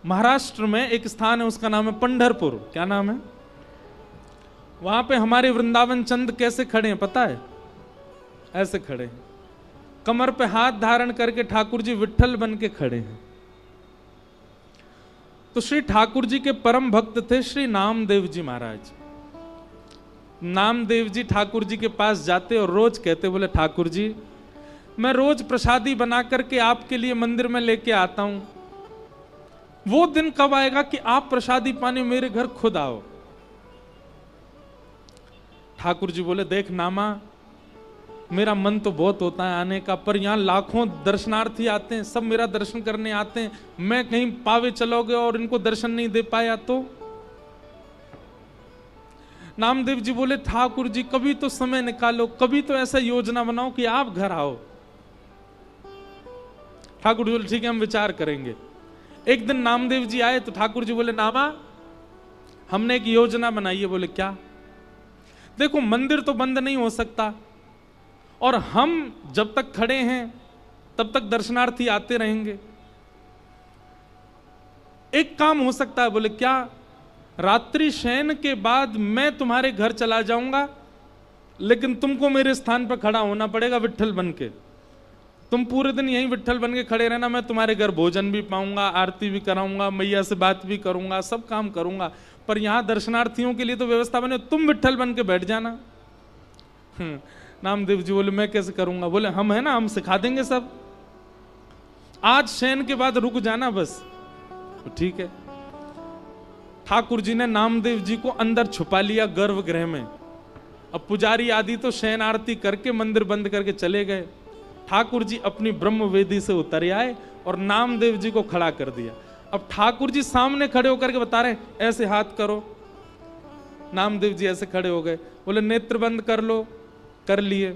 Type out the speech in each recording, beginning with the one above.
महाराष्ट्र में एक स्थान है, उसका नाम है पंढरपुर। क्या नाम है? वहां पे हमारे वृंदावन चंद कैसे खड़े हैं पता है? ऐसे खड़े हैं, कमर पे हाथ धारण करके ठाकुर जी विट्ठल बन के खड़े हैं। तो श्री ठाकुर जी के परम भक्त थे श्री नामदेव जी महाराज। नामदेव जी ठाकुर जी के पास जाते और रोज कहते, बोले ठाकुर जी मैं रोज प्रसादी बना करके आपके लिए मंदिर में लेके आता हूं, वो दिन कब आएगा कि आप प्रसादी पाने मेरे घर खुद आओ। ठाकुर जी बोले, देख नामा, मेरा मन तो बहुत होता है आने का, पर यहां लाखों दर्शनार्थी आते हैं, सब मेरा दर्शन करने आते हैं, मैं कहीं पावे चलोगे और इनको दर्शन नहीं दे पाया तो? नामदेव जी बोले, ठाकुर जी कभी तो समय निकालो, कभी तो ऐसा योजना बनाओ कि आप घर आओ। ठाकुर जी बोले, ठीक है हम विचार करेंगे। एक दिन नामदेव जी आए तो ठाकुर जी बोले, नामा हमने एक योजना बनाई है। बोले क्या? देखो मंदिर तो बंद नहीं हो सकता और हम जब तक खड़े हैं तब तक दर्शनार्थी आते रहेंगे। एक काम हो सकता है। बोले क्या? रात्रि शयन के बाद मैं तुम्हारे घर चला जाऊंगा, लेकिन तुमको मेरे स्थान पर खड़ा होना पड़ेगा विट्ठल बन के। तुम पूरे दिन यहीं विट्ठल बन के खड़े रहना, मैं तुम्हारे घर भोजन भी पाऊंगा, आरती भी कराऊंगा, मैया से बात भी करूंगा, सब काम करूंगा, पर यहां दर्शनार्थियों के लिए तो व्यवस्था बने, तुम विट्ठल बन के बैठ जाना। नामदेव जी बोले, मैं कैसे करूंगा? बोले हम है ना, हम सिखा देंगे सब, आज शयन के बाद रुक जाना बस। तो ठीक है। ठाकुर जी ने नामदेव जी को अंदर छुपा लिया गर्भगृह में। अब पुजारी आदि तो शयन आरती करके मंदिर बंद करके चले गए। ठाकुर जी अपनी ब्रह्म वेदी से उतर आए और नामदेव जी को खड़ा कर दिया। अब ठाकुर जी सामने खड़े होकर के बता रहे, ऐसे हाथ करो। नामदेव जी ऐसे खड़े हो गए। बोले नेत्र बंद कर लो। कर लिए।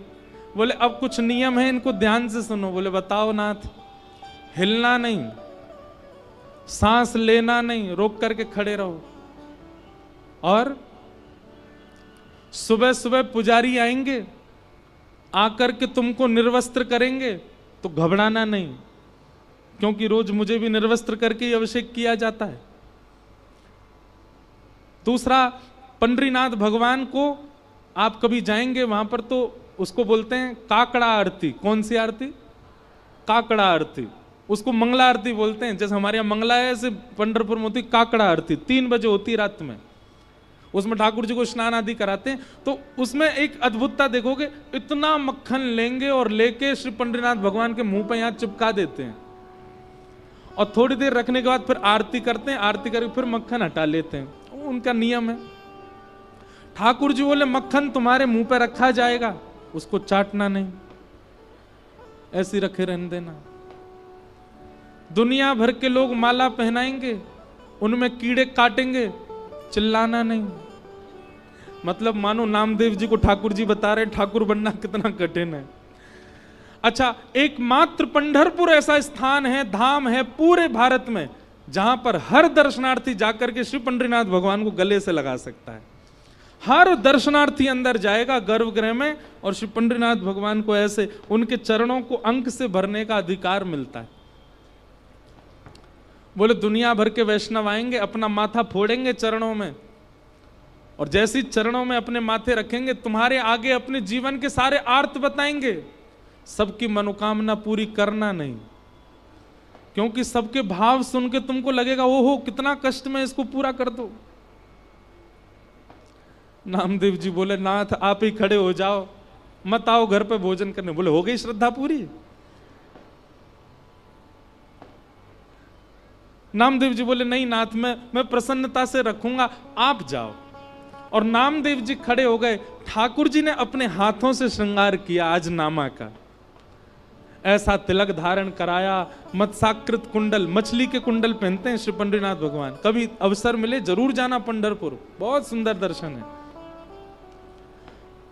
बोले अब कुछ नियम है, इनको ध्यान से सुनो। बोले बताओ नाथ। हिलना नहीं, सांस लेना नहीं, रोक करके खड़े रहो। और सुबह सुबह पुजारी आएंगे, आकर के तुमको निर्वस्त्र करेंगे तो घबराना नहीं, क्योंकि रोज मुझे भी निर्वस्त्र करके अभिषेक किया जाता है। दूसरा, पंडरीनाथ भगवान को आप कभी जाएंगे वहां पर तो उसको बोलते हैं काकड़ा आरती। कौन सी आरती? काकड़ा आरती। उसको मंगला आरती बोलते हैं। जैसे हमारे यहाँ मंगला है, ऐसे पंढरपुर में होती काकड़ा आरती, 3 बजे होती है रात में। उसमें ठाकुर जी को स्नान आदि कराते हैं। तो उसमें एक अद्भुतता देखोगे, इतना मक्खन लेंगे और लेके श्री पंडरीनाथ भगवान के मुंह पे यहाँ चिपका देते हैं और थोड़ी देर रखने के बाद फिर आरती करते हैं। आरती करके फिर मक्खन हटा लेते हैं, उनका नियम है। ठाकुर जी बोले मक्खन तुम्हारे मुंह पे रखा जाएगा, उसको चाटना नहीं, ऐसे रखे रहने देना। दुनिया भर के लोग माला पहनाएंगे, उनमें कीड़े काटेंगे, चिल्लाना नहीं। मतलब मानो नामदेव जी को ठाकुर जी बता रहे ठाकुर बनना कितना कठिन है। अच्छा, एकमात्र पंढरपुर ऐसा स्थान है, धाम है पूरे भारत में, जहां पर हर दर्शनार्थी जाकर के श्री पंडरीनाथ भगवान को गले से लगा सकता है। हर दर्शनार्थी अंदर जाएगा गर्भगृह में और श्री पंडरीनाथ भगवान को ऐसे उनके चरणों को अंक से भरने का अधिकार मिलता है। बोले दुनिया भर के वैष्णव आएंगे, अपना माथा फोड़ेंगे चरणों में, और जैसी चरणों में अपने माथे रखेंगे, तुम्हारे आगे अपने जीवन के सारे आर्त बताएंगे। सबकी मनोकामना पूरी करना नहीं, क्योंकि सबके भाव सुन के तुमको लगेगा ओहो कितना कष्ट में, इसको पूरा कर दो। नामदेव जी बोले नाथ आप ही खड़े हो जाओ, मत आओ घर पे भोजन करने। बोले हो गई श्रद्धा पूरी? नामदेव जी बोले नहीं नाथ, मैं प्रसन्नता से रखूंगा, आप जाओ। और नामदेव जी खड़े हो गए। ठाकुर जी ने अपने हाथों से श्रृंगार किया आज नामा का, ऐसा तिलक धारण कराया, मत्स्याकृत कुंडल, मछली के कुंडल पहनते हैं श्री पंडरीनाथ भगवान। कभी अवसर मिले जरूर जाना पंढरपुर, बहुत सुंदर दर्शन है।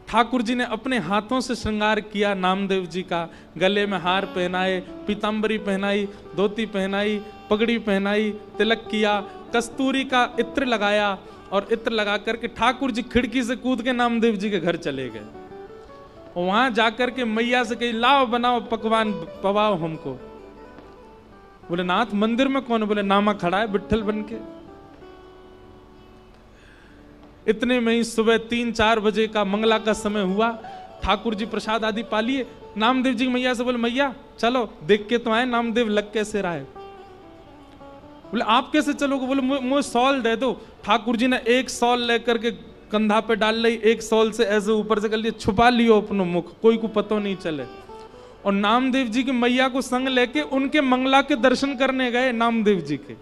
ठाकुर जी ने अपने हाथों से श्रृंगार किया नामदेव जी का, गले में हार पहनाए, पीतांबरी पहनाई, धोती पहनाई, पगड़ी पहनाई, तिलक किया, कस्तूरी का इत्र लगाया, और इत्र लगा करके ठाकुर जी खिड़की से कूद के नामदेव जी के घर चले गए। वहां जाकर के मैया से कही लाओ बनाओ पकवान पवाओ हमको। बोले नाथ मंदिर में कौन है? बोले नामा खड़ा है विट्ठल बन के। इतने में ही सुबह 3-4 बजे का मंगला का समय हुआ। ठाकुर जी प्रसाद आदि पा लिए। नामदेव जी मैया से बोले मैया चलो देख के तो आए नामदेव लग कैसे रहा है। बोले आप कैसे चलोगे? बोले मुझे सॉल दे दो। ठाकुर जी ने एक सॉल लेकर के कंधा पे डाल ली, एक सॉल से ऐसे ऊपर से कर लिया, छुपा लियो अपनो मुख, कोई को पता नहीं चले। और नामदेव जी की मैया को संग लेके उनके मंगला के दर्शन करने गए नामदेव जी के।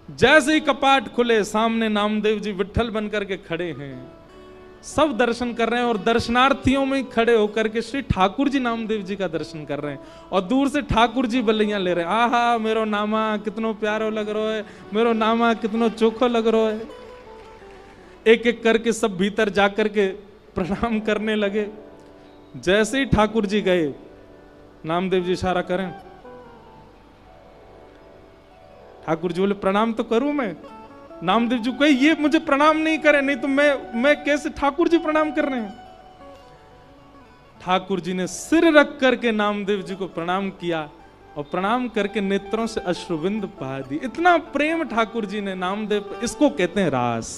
जैसे ही कपाट खुले सामने नामदेव जी विट्ठल बन करके खड़े हैं, सब दर्शन कर रहे हैं और दर्शनार्थियों में खड़े होकर के श्री ठाकुर जी नामदेव जी का दर्शन कर रहे हैं। और दूर से ठाकुर जी बल्लियां ले रहे हैं, आहा मेरो नामा कितनो प्यारो लग रहा है, मेरो नामा कितनो चोखो लग रहा है। एक एक करके सब भीतर जाकर के प्रणाम करने लगे। जैसे ही ठाकुर जी गए, नामदेव जी इशारा करें, ठाकुर जी बोले प्रणाम तो करूं मैं। नामदेव जी कहे ये मुझे प्रणाम नहीं करे, नहीं तो मैं कैसे? ठाकुर जी प्रणाम कर रहे हैं। ठाकुर जी ने सिर रख करके नामदेव जी को प्रणाम किया और प्रणाम करके नेत्रों से अश्रुबिंद बहा दी। इतना प्रेम ठाकुर जी ने नामदेव, इसको कहते हैं रास।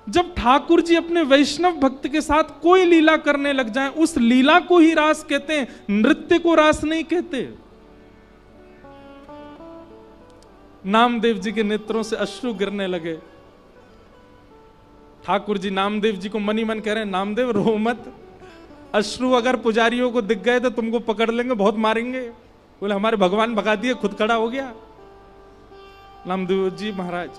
जब ठाकुर जी अपने वैष्णव भक्त के साथ कोई लीला करने लग जाएं, उस लीला को ही रास कहते हैं, नृत्य को रास नहीं कहते। नामदेव जी के नेत्रों से अश्रु गिरने लगे। ठाकुर जी नामदेव जी को मनी मन कह रहे हैं, नामदेव रो मत, अश्रु अगर पुजारियों को दिख गए तो तुमको पकड़ लेंगे, बहुत मारेंगे। बोले हमारे भगवान भगा दिए, खुद खड़ा हो गया। नामदेव जी महाराज,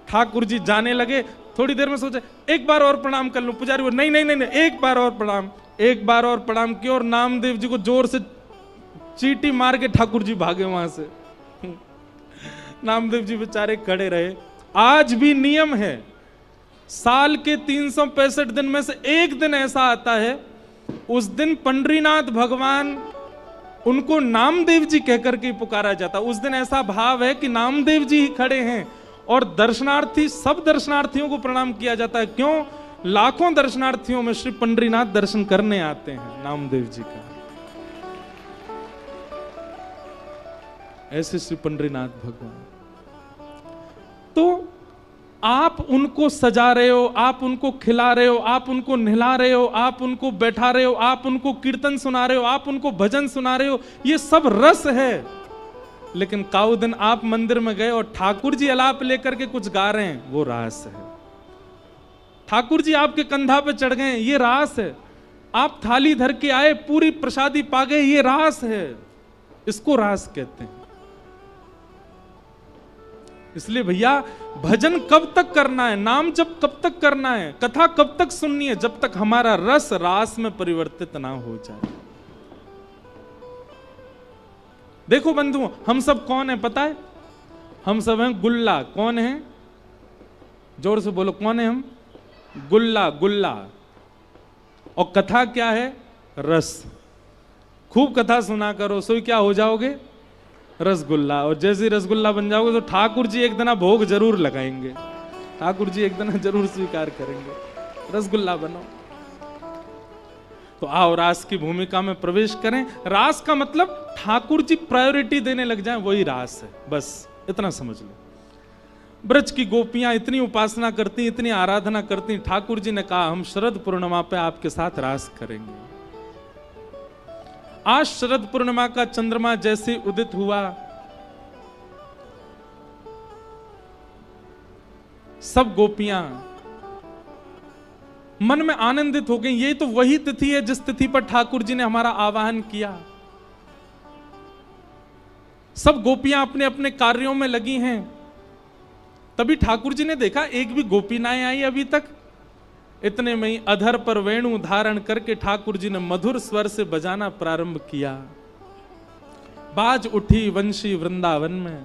ठाकुर जी जाने लगे। थोड़ी देर में सोचे एक बार और प्रणाम कर लूं। पुजारी बोले नहीं नहीं नहीं, एक बार और प्रणाम। एक बार और प्रणाम किया और नामदेव जी को जोर से चींटी मार के ठाकुर जी भागे वहां से। नामदेव जी बेचारे खड़े रहे। आज भी नियम है, साल के 365 दिन में से एक दिन ऐसा आता है, उस दिन पंडरीनाथ भगवान उनको नामदेव जी कहकर के पुकारा जाता। उस दिन ऐसा भाव है कि नामदेव जी ही खड़े हैं और दर्शनार्थी, सब दर्शनार्थियों को प्रणाम किया जाता है। क्यों? लाखों दर्शनार्थियों में श्री पंडरीनाथ दर्शन करने आते हैं नामदेव जी का। ऐसे श्री पंडरीनाथ भगवान। तो आप उनको सजा रहे हो, आप उनको खिला रहे हो, आप उनको नहला रहे हो, आप उनको बैठा रहे हो, आप उनको कीर्तन सुना रहे हो, आप उनको भजन सुना रहे हो, ये सब रस है। लेकिन काउ दिन आप मंदिर में गए और ठाकुर जी अलाप लेकर के कुछ गा रहे हैं, वो रास है। ठाकुर जी आपके कंधा पे चढ़ गए, ये रास है। आप थाली धर के आए, पूरी प्रसादी पा गए, ये रास है। इसको रास कहते हैं। इसलिए भैया भजन कब तक करना है, नाम जप कब तक करना है, कथा कब तक सुननी है, जब तक हमारा रस रास में परिवर्तित ना हो जाए। देखो बंधुओं, हम सब कौन है पता है? हम सब हैं गुल्ला। कौन है? जोर से बोलो, कौन है हम? गुल्ला। गुल्ला। और कथा क्या है? रस। खूब कथा सुना करो, सो क्या हो जाओगे? रसगुल्ला। और जैसे रसगुल्ला बन जाओगे तो ठाकुर जी एक दिन भोग जरूर लगाएंगे, ठाकुर जी एक दिन जरूर स्वीकार करेंगे। रसगुल्ला बनो। तो आओ रास की भूमिका में प्रवेश करें। रास का मतलब ठाकुर जी प्रायोरिटी देने लग जाएं, वही रास है। बस इतना समझ लो। ब्रज की गोपियां इतनी उपासना करती, इतनी आराधना करती, ठाकुर जी ने कहा हम शरद पूर्णिमा पे आपके साथ रास करेंगे। आज शरद पूर्णिमा का चंद्रमा जैसे उदित हुआ, सब गोपियां मन में आनंदित हो गई। ये तो वही तिथि है जिस तिथि पर ठाकुर जी ने हमारा आवाहन किया। सब गोपियां अपने अपने कार्यों में लगी हैं। तभी ठाकुर जी ने देखा एक भी गोपी ना आई अभी तक। इतने में ही अधर पर वेणु धारण करके ठाकुर जी ने मधुर स्वर से बजाना प्रारंभ किया। बाज उठी वंशी वृंदावन में।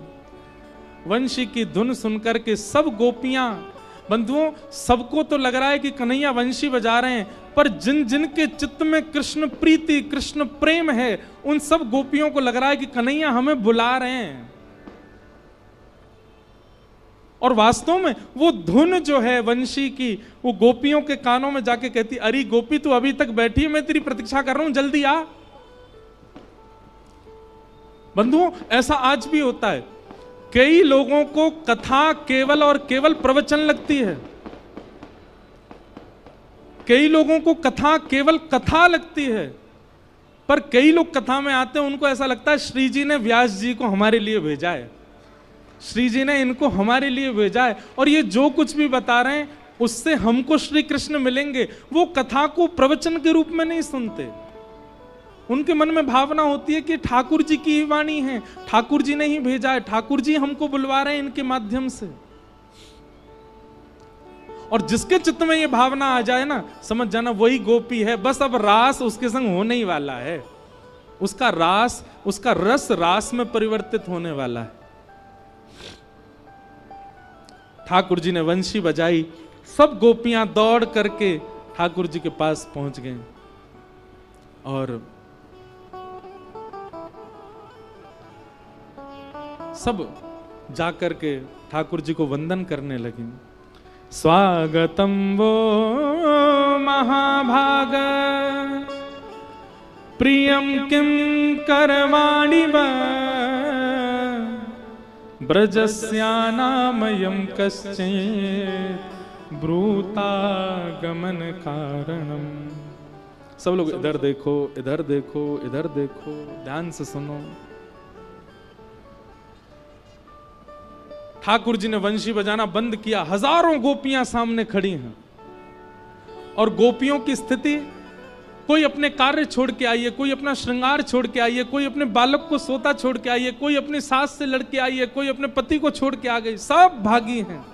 वंशी की धुन सुनकर के सब गोपियां, बंधुओं, सबको तो लग रहा है कि कन्हैया वंशी बजा रहे हैं, पर जिन जिन के चित्त में कृष्ण प्रीति, कृष्ण प्रेम है, उन सब गोपियों को लग रहा है कि कन्हैया हमें बुला रहे हैं। और वास्तव में वो धुन जो है वंशी की, वो गोपियों के कानों में जाके कहती, अरे गोपी तू अभी तक बैठी है, मैं तेरी प्रतीक्षा कर रहा हूं, जल्दी आ। बंधुओं, ऐसा आज भी होता है। कई लोगों को कथा केवल और केवल प्रवचन लगती है, कई लोगों को कथा केवल कथा लगती है, पर कई लोग कथा में आते हैं, उनको ऐसा लगता है श्री जी ने व्यास जी को हमारे लिए भेजा है, श्री जी ने इनको हमारे लिए भेजा है, और ये जो कुछ भी बता रहे हैं उससे हमको श्री कृष्ण मिलेंगे। वो कथा को प्रवचन के रूप में नहीं सुनते, उनके मन में भावना होती है कि ठाकुर जी की ही वाणी है, ठाकुर जी ने ही भेजा है, ठाकुर जी हमको बुलवा रहे हैं इनके माध्यम से। और जिसके चित्त में ये भावना आ जाए ना, समझ जाना वही गोपी है। बस अब रास उसके संग होने ही वाला है, उसका रास, उसका रस रास में परिवर्तित होने वाला है। ठाकुर जी ने वंशी बजाई, सब गोपियां दौड़ करके ठाकुर जी के पास पहुंच गए और सब जाकर के ठाकुर जी को वंदन करने लगी। स्वागतम वो महाभाग प्रियम किम करवाणि व ब्रजस्यानामयं कश्चित् ब्रूतागमन कारणम। सब लोग इधर देखो, इधर देखो, इधर देखो, ध्यान से सुनो। ठाकुर जी ने वंशी बजाना बंद किया, हजारों गोपियां सामने खड़ी हैं और गोपियों की स्थिति, कोई अपने कार्य छोड़ के आई है, कोई अपना श्रृंगार छोड़ के आई है, कोई अपने बालक को सोता छोड़ के आई है, कोई अपनी सास से लड़के आई है, कोई अपने पति को छोड़ के आ गई, सब भागी हैं।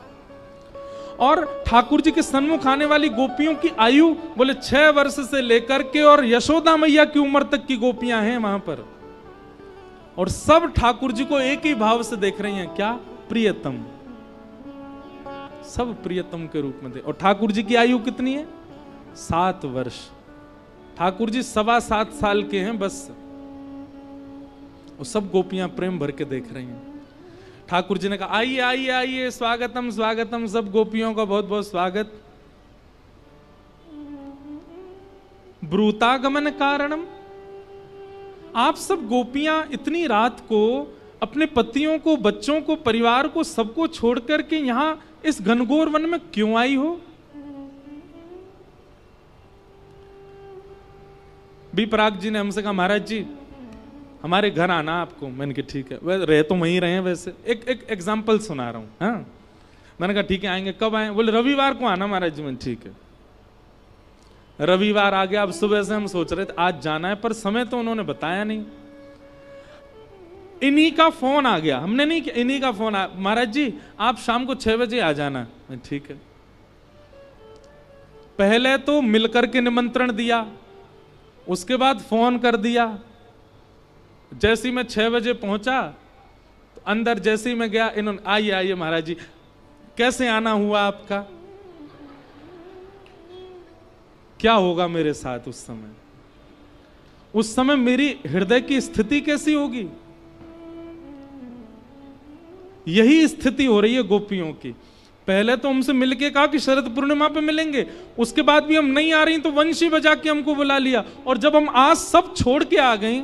और ठाकुर जी के सन्मुख आने वाली गोपियों की आयु बोले 6 वर्ष से लेकर के और यशोदा मैया की उम्र तक की गोपियां हैं वहां पर, और सब ठाकुर जी को एक ही भाव से देख रही हैं, क्या? प्रियतम। सब प्रियतम के रूप में दे। और ठाकुर जी की आयु कितनी है? 7 वर्ष। ठाकुर जी 7.25 साल के हैं बस। और सब गोपियां प्रेम भर के देख रही हैं। ठाकुर जी ने कहा आइए आइए आइए, स्वागतम स्वागतम, सब गोपियों का बहुत बहुत स्वागत। ब्रूतागमन कारणम, आप सब गोपियां इतनी रात को अपने पतियों को, बच्चों को, परिवार को, सबको छोड़ करके यहां इस घनघोर वन में क्यों आई हो? बी पराग जी ने हमसे कहा महाराज जी हमारे घर आना आपको। मैंने कहा ठीक है, वह रहे तो वहीं रहे वैसे। एक एग्जाम्पल सुना रहा हूं। हाँ, मैंने कहा ठीक है आएंगे। कब आए? बोले रविवार को आना महाराज जी। मैंने ठीक है। रविवार आ गया। अब सुबह से हम सोच रहे थे आज जाना है, पर समय तो उन्होंने बताया नहीं। इन्हीं का फोन आ गया, हमने नहीं किया, इन्हीं का फोन आया, महाराज जी आप शाम को 6 बजे आ जाना। ठीक है। पहले तो मिलकर के निमंत्रण दिया, उसके बाद फोन कर दिया। जैसे ही मैं 6 बजे पहुंचा तो अंदर जैसे ही मैं गया, इन्होंने आइए आइए महाराज जी, कैसे आना हुआ आपका? क्या होगा मेरे साथ उस समय? उस समय मेरी हृदय की स्थिति कैसी होगी? यही स्थिति हो रही है गोपियों की। पहले तो हमसे मिलके कहा कि शरद पूर्णिमा पे मिलेंगे, उसके बाद भी हम नहीं आ रही तो वंशी बजा के हमको बुला लिया, और जब हम आज सब छोड़ के आ गई,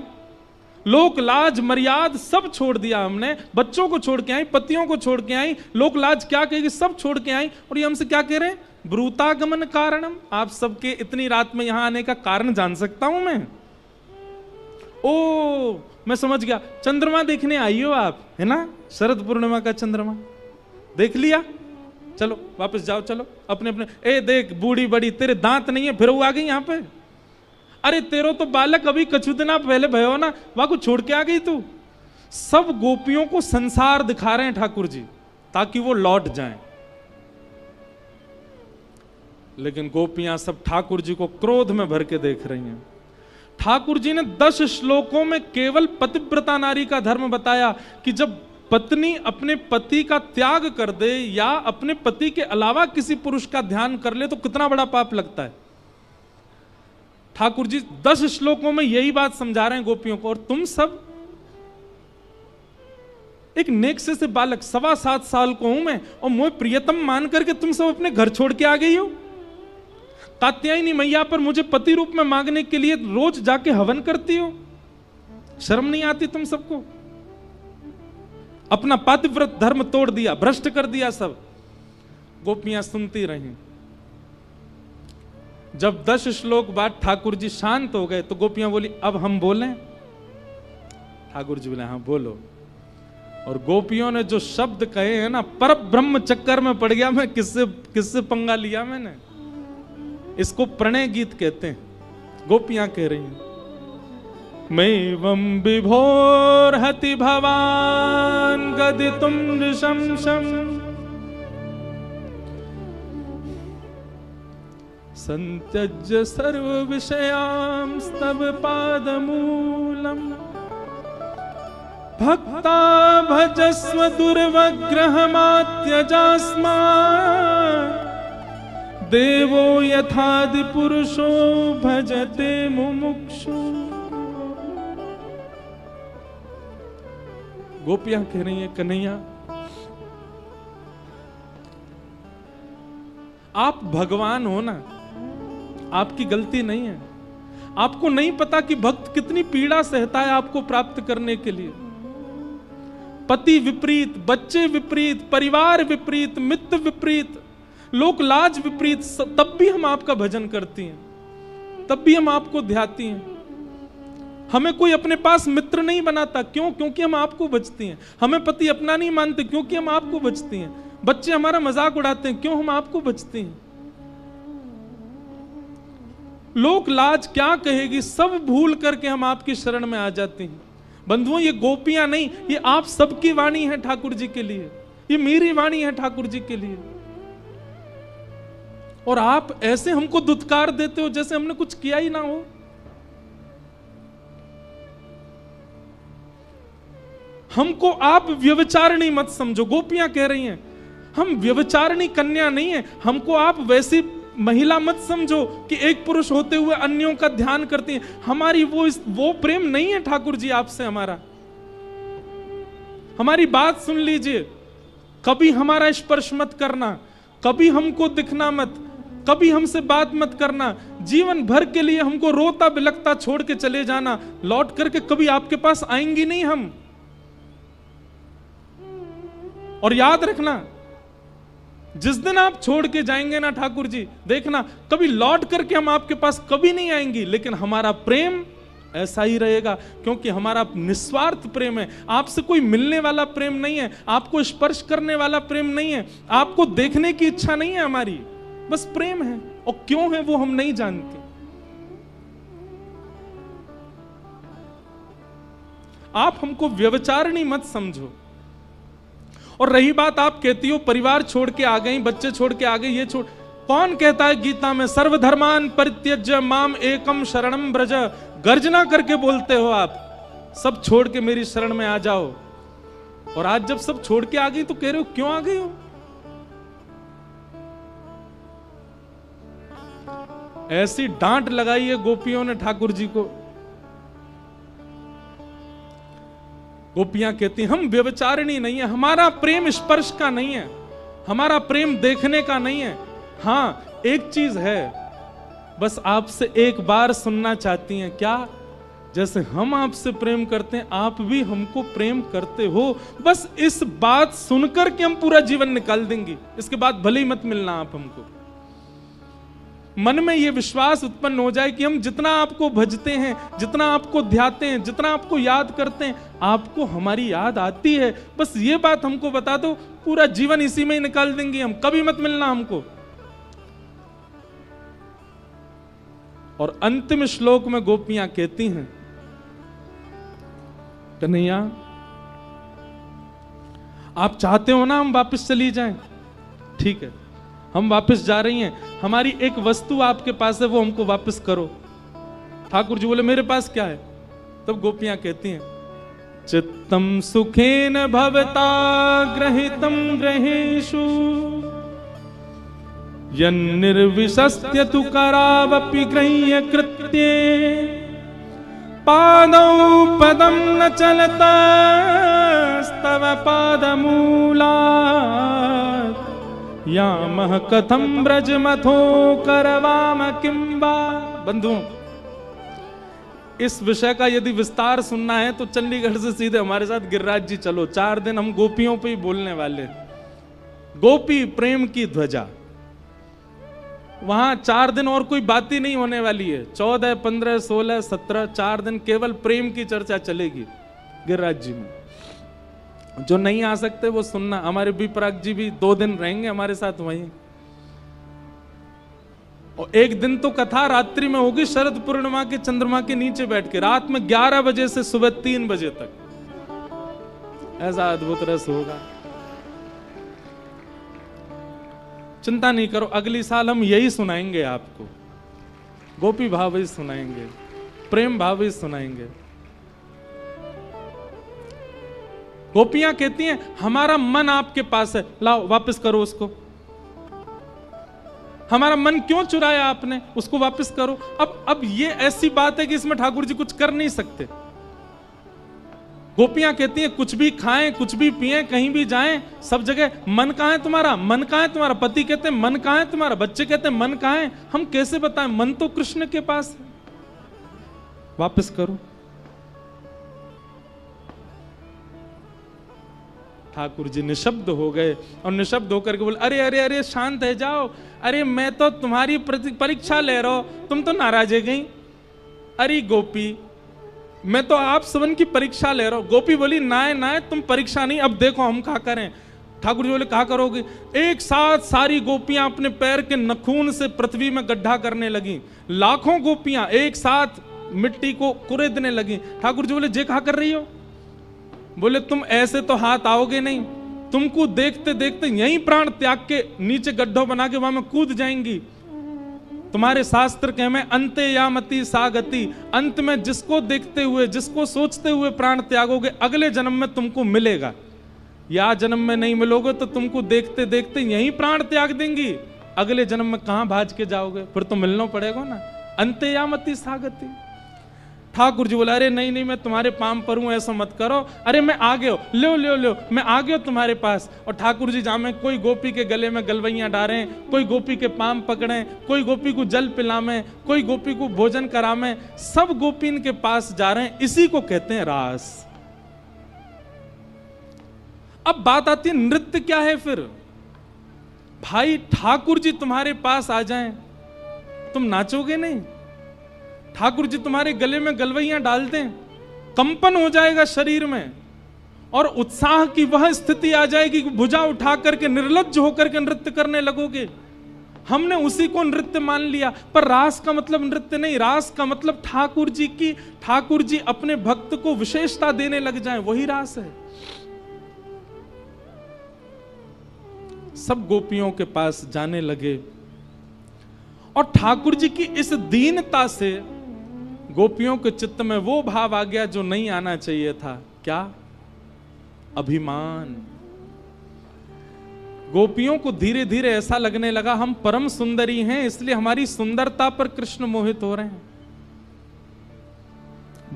लोक लाज मर्याद सब छोड़ दिया हमने, बच्चों को छोड़ के आई, पतियों को छोड़ के आई, लोक लाज क्या कहेगी सब छोड़ के आई, और ये हमसे क्या कह रहे हैं? ब्रूतागमन कारणम। आप सबके इतनी रात में यहां आने का कारण जान सकता हूं मैं? ओ मैं समझ गया, चंद्रमा देखने आई हो आप, है ना? शरद पूर्णिमा का चंद्रमा देख लिया, चलो वापस जाओ, चलो अपने अपने। ए देख बूढ़ी बड़ी, तेरे दांत नहीं है फिर वो आ गई यहाँ पे। अरे तेरो तो बालक अभी कछु दिन पहले भयो ना, वहां को छोड़ के आ गई तू। सब गोपियों को संसार दिखा रहे हैं ठाकुर जी ताकि वो लौट जाएं, लेकिन गोपियां सब ठाकुर जी को क्रोध में भर के देख रही हैं। ठाकुर जी ने 10 श्लोकों में केवल पतिव्रता नारी का धर्म बताया कि जब पत्नी अपने पति का त्याग कर दे या अपने पति के अलावा किसी पुरुष का ध्यान कर ले तो कितना बड़ा पाप लगता है। ठाकुर जी 10 श्लोकों में यही बात समझा रहे हैं गोपियों को। और तुम सब, एक नेक से बालक 7.25 साल को हूं मैं, और मुझे प्रियतम मान करके तुम सब अपने घर छोड़ के आ गई हो। कात्यायनी मैया पर मुझे पति रूप में मांगने के लिए रोज जाके हवन करती हो। शर्म नहीं आती तुम सबको? अपना पातिव्रत धर्म तोड़ दिया, भ्रष्ट कर दिया सब। गोपियां सुनती रहीं। जब 10 श्लोक बाद ठाकुर जी शांत हो गए तो गोपियां बोली अब हम बोलें? ठाकुर जी बोले हाँ बोलो। और गोपियों ने जो शब्द कहे हैं ना, पर ब्रह्म चक्कर में पड़ गया मैं। किससे पंगा लिया मैंने? इसको प्रणय गीत कहते हैं। गोपियां कह रही हैं मैवं विभोर्हति भवान गदितुं नृशंसं संत्यज्य सर्व विषयांस्तव पादमूलम् भक्ता भजस्व दुर्वग्रहमात्यजास्मात् देवो यथादि पुरुषो भजते मुमुक्षु। गोपियां कह रही हैं कन्हैया आप भगवान हो ना, आपकी गलती नहीं है। आपको नहीं पता कि भक्त कितनी पीड़ा सहता है आपको प्राप्त करने के लिए। पति विपरीत, बच्चे विपरीत, परिवार विपरीत, मित्र विपरीत, लोक लाज विपरीत, तब भी हम आपका भजन करती हैं, तब भी हम आपको ध्याती हैं। हमें कोई अपने पास मित्र नहीं बनाता, क्यों? क्योंकि हम आपको भजती हैं। हमें पति अपना नहीं मानते, क्योंकि हम आपको भजती हैं। बच्चे हमारा मजाक उड़ाते हैं, क्यों? हम आपको भजती हैं। लोक लाज क्या कहेगी, सब भूल करके हम आपकी शरण में आ जाते हैं। बंधुओं ये गोपियां नहीं, ये आप सबकी वाणी है ठाकुर जी के लिए, ये मेरी वाणी है ठाकुर जी के लिए। और आप ऐसे हमको दुत्कार देते हो जैसे हमने कुछ किया ही ना हो। हमको आप व्यभिचारिणी मत समझो। गोपियां कह रही हैं हम व्यभिचारिणी कन्या नहीं है, हमको आप वैसी महिला मत समझो कि एक पुरुष होते हुए अन्यों का ध्यान करती हैं। हमारी वो प्रेम नहीं है ठाकुर जी आपसे। हमारी बात सुन लीजिए, कभी हमारा स्पर्श मत करना, कभी हमको दिखना मत, कभी हमसे बात मत करना। जीवन भर के लिए हमको रोता बिलखता छोड़ के चले जाना, लौट करके कभी आपके पास आएंगी नहीं हम। और याद रखना जिस दिन आप छोड़ के जाएंगे ना ठाकुर जी, देखना कभी लौट करके हम आपके पास कभी नहीं आएंगी, लेकिन हमारा प्रेम ऐसा ही रहेगा, क्योंकि हमारा निस्वार्थ प्रेम है। आपसे कोई मिलने वाला प्रेम नहीं है, आपको स्पर्श करने वाला प्रेम नहीं है, आपको देखने की इच्छा नहीं है हमारी, बस प्रेम है। और क्यों है वो हम नहीं जानते। आप हमको व्यभिचारिणी मत समझो। और रही बात आप कहती हो परिवार छोड़ के आ गई, बच्चे छोड़ के आ गई, ये छोड़, कौन कहता है गीता में सर्वधर्मान परित्यज्य माम एकम शरणम ब्रज? गर्जना करके बोलते हो आप, सब छोड़ के मेरी शरण में आ जाओ। और आज जब सब छोड़ के आ गई तो कह रहे हो क्यों आ गई हो? ऐसी डांट लगाई है गोपियों ने ठाकुर जी को। गोपियां कहती हम व्यभिचारिणी नहीं है, हमारा प्रेम स्पर्श का नहीं है, हमारा प्रेम देखने का नहीं है। हाँ एक चीज है, बस आपसे एक बार सुनना चाहती हैं, क्या? जैसे हम आपसे प्रेम करते हैं आप भी हमको प्रेम करते हो। बस इस बात सुनकर के हम पूरा जीवन निकाल देंगे, इसके बाद भले ही मत मिलना आप हमको। मन में ये विश्वास उत्पन्न हो जाए कि हम जितना आपको भजते हैं, जितना आपको ध्याते हैं, जितना आपको याद करते हैं, आपको हमारी याद आती है। बस ये बात हमको बता दो, पूरा जीवन इसी में ही निकाल देंगे हम, कभी मत मिलना हमको। और अंतिम श्लोक में गोपियां कहती हैं कन्हैया आप चाहते हो ना हम वापस चली जाएं, ठीक है हम वापस जा रही हैं, हमारी एक वस्तु आपके पास है वो हमको वापस करो। ठाकुर जी बोले मेरे पास क्या है? तब गोपियां कहती हैं चित्तम सुखेन भवता ग्रहितम ग्रहेषु यन्निर्विशस्त्य तु करावपि गृह्य कृत्ये पादौ पदम न चलतस्तव पादमूलात् यामः कथं ब्रजमथो करवाम किंबा। बंधुओं इस विषय का यदि विस्तार सुनना है तो चंडीगढ़ से सीधे हमारे साथ गिरिराज जी चलो, 4 दिन हम गोपियों पे ही बोलने वाले। गोपी प्रेम की ध्वजा, वहां 4 दिन और कोई बात ही नहीं होने वाली है। 14, 15, 16, 17 4 दिन केवल प्रेम की चर्चा चलेगी गिरिराज जी में। जो नहीं आ सकते वो सुनना। हमारे विपराग जी भी 2 दिन रहेंगे हमारे साथ वहीं। और एक दिन तो कथा रात्रि में होगी, शरद पूर्णिमा के चंद्रमा के नीचे बैठ के, रात में 11 बजे से सुबह 3 बजे तक। ऐसा अद्भुत रस होगा, चिंता नहीं करो। अगली साल हम यही सुनाएंगे आपको, गोपी भाव ही सुनाएंगे, प्रेम भाव ही सुनाएंगे। गोपियां कहती हैं हमारा मन आपके पास है, लाओ वापस करो उसको। हमारा मन क्यों चुराया आपने, उसको वापस करो। अब ये ऐसी बात है कि इसमें ठाकुर जी कुछ कर नहीं सकते। गोपियां कहती हैं कुछ भी खाएं, कुछ भी पिएं, कहीं भी जाएं, सब जगह मन कहां है तुम्हारा, मन कहां है तुम्हारा। पति कहते हैं मन कहां है तुम्हारा, बच्चे कहते हैं मन कहां है। हम कैसे बताएं, मन तो कृष्ण के पास है, वापस करो। ठाकुर जी निशब्द हो गए और निशब्द होकर के बोले अरे अरे अरे शांत है जाओ। अरे मैं तो तुम्हारी परीक्षा ले रहा हूं, तुम तो नाराज है गई। अरे गोपी मैं तो आप सबन की परीक्षा ले रहा हूं। गोपी बोली नाय नाय तुम परीक्षा नहीं, अब देखो हम क्या करें। ठाकुर जी बोले कहा करोगे। एक साथ सारी गोपियां अपने पैर के नखून से पृथ्वी में गड्ढा करने लगी। लाखों गोपियां एक साथ मिट्टी को कुरेदने लगी। ठाकुर जी बोले जे कहा कर रही हो। बोले तुम ऐसे तो हाथ आओगे नहीं, तुमको देखते देखते यहीं प्राण त्याग के नीचे गड्ढों बना के वहां में कूद जाएंगी। तुम्हारे शास्त्र के में अंते यामति सागति, अंत में जिसको देखते हुए जिसको सोचते हुए प्राण त्यागोगे अगले जन्म में तुमको मिलेगा। या जन्म में नहीं मिलोगे तो तुमको देखते देखते यहीं प्राण त्याग देंगी, अगले जन्म में कहां भाज के जाओगे, फिर तो मिलना पड़ेगा ना। अंते यामति सागति। ठाकुर जी बोला अरे नहीं नहीं मैं तुम्हारे पाम पर हूं, ऐसा मत करो। अरे मैं आ गया, लो लो लो मैं आ गया तुम्हारे पास। और ठाकुर जी जामे, कोई गोपी के गले में गलवैयां डालें, कोई गोपी के पाम पकड़ें, कोई गोपी को जल पिलामें, कोई गोपी को भोजन करामें, सब गोपीन के पास जा रहे हैं। इसी को कहते हैं रास। अब बात आती है नृत्य क्या है फिर। भाई ठाकुर जी तुम्हारे पास आ जाएं, तुम नाचोगे नहीं। ठाकुर जी तुम्हारे गले में गलवैयां डाल दें, कंपन हो जाएगा शरीर में और उत्साह की वह स्थिति आ जाएगी कि भुजा उठा करके निर्लज्ज होकर के नृत्य करने लगोगे। हमने उसी को नृत्य मान लिया, पर रास का मतलब नृत्य नहीं। रास का मतलब ठाकुर जी अपने भक्त को विशेषता देने लग जाएं, वही रास है। सब गोपियों के पास जाने लगे और ठाकुर जी की इस दीनता से गोपियों के चित्त में वो भाव आ गया जो नहीं आना चाहिए था। क्या? अभिमान। गोपियों को धीरे धीरे ऐसा लगने लगा हम परम सुंदरी हैं, इसलिए हमारी सुंदरता पर कृष्ण मोहित हो रहे हैं।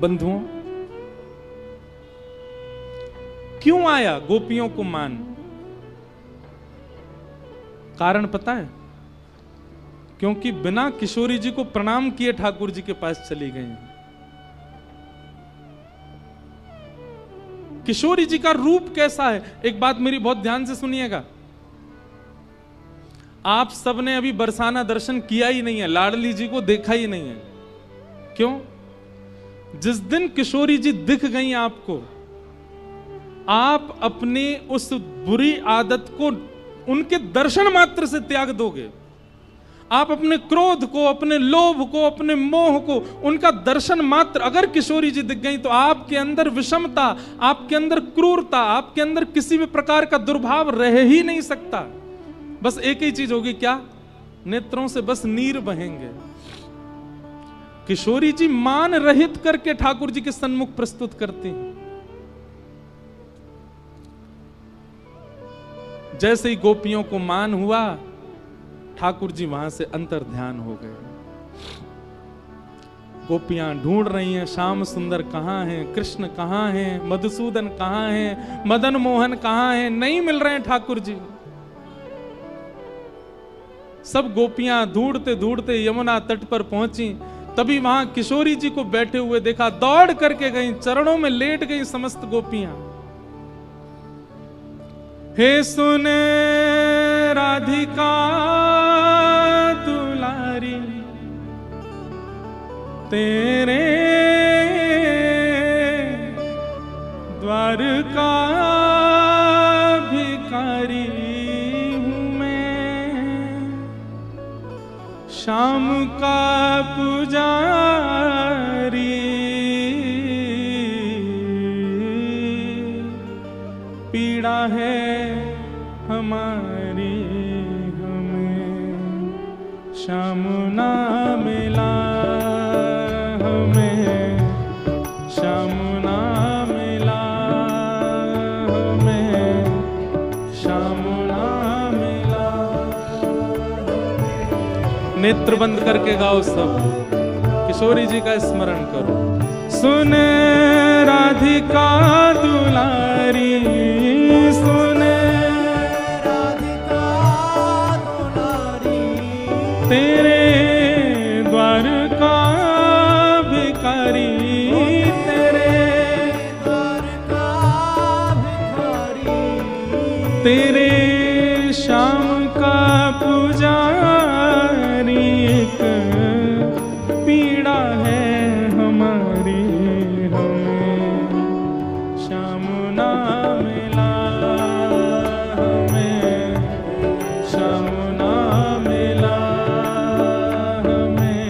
बंधुओं, क्यों आया गोपियों को मान? कारण पता है? क्योंकि बिना किशोरी जी को प्रणाम किए ठाकुर जी के पास चली गई। किशोरी जी का रूप कैसा है, एक बात मेरी बहुत ध्यान से सुनिएगा। आप सबने अभी बरसाना दर्शन किया ही नहीं है, लाडली जी को देखा ही नहीं है। क्यों? जिस दिन किशोरी जी दिख गई आपको, आप अपनी उस बुरी आदत को उनके दर्शन मात्र से त्याग दोगे। आप अपने क्रोध को, अपने लोभ को, अपने मोह को, उनका दर्शन मात्र, अगर किशोरी जी दिख गई तो आपके अंदर विषमता, आपके अंदर क्रूरता, आपके अंदर किसी भी प्रकार का दुर्भाव रह ही नहीं सकता। बस एक ही चीज होगी, क्या? नेत्रों से बस नीर बहेंगे। किशोरी जी मान रहित करके ठाकुर जी के सन्मुख प्रस्तुत करती हैं। जैसे ही गोपियों को मान हुआ, ठाकुर जी वहां से अंतर ध्यान हो गए। गोपियां ढूंढ रही हैं श्याम सुंदर कहां हैं, कृष्ण कहां हैं, मधुसूदन कहां हैं, मदन मोहन कहां हैं, नहीं मिल रहे हैं ठाकुर जी। सब गोपियां ढूंढते ढूंढते यमुना तट पर पहुंची। तभी वहां किशोरी जी को बैठे हुए देखा, दौड़ करके गई, चरणों में लेट गई समस्त गोपियां। हे सुन राधिका दुलारी, तेरे द्वार का भिखारी हूं मैं, शाम का पुजारी, पीड़ा है हमारी हमें श्याम ना मिला, हमें श्याम ना मिला, हमें श्याम ना मिला। नेत्र बंद करके गाओ सब, किशोरी जी का स्मरण करो। सुन राधिका दुलारी, सुन राधिका दुलारी, तेरे द्वार का भिखारी, तेरे द्वार का भिखारी, तेरे श्याम का पुजारी, एक पीड़ा है हमारी हमें श्याम ना मिला, हमें श्याम ना मिला, हमें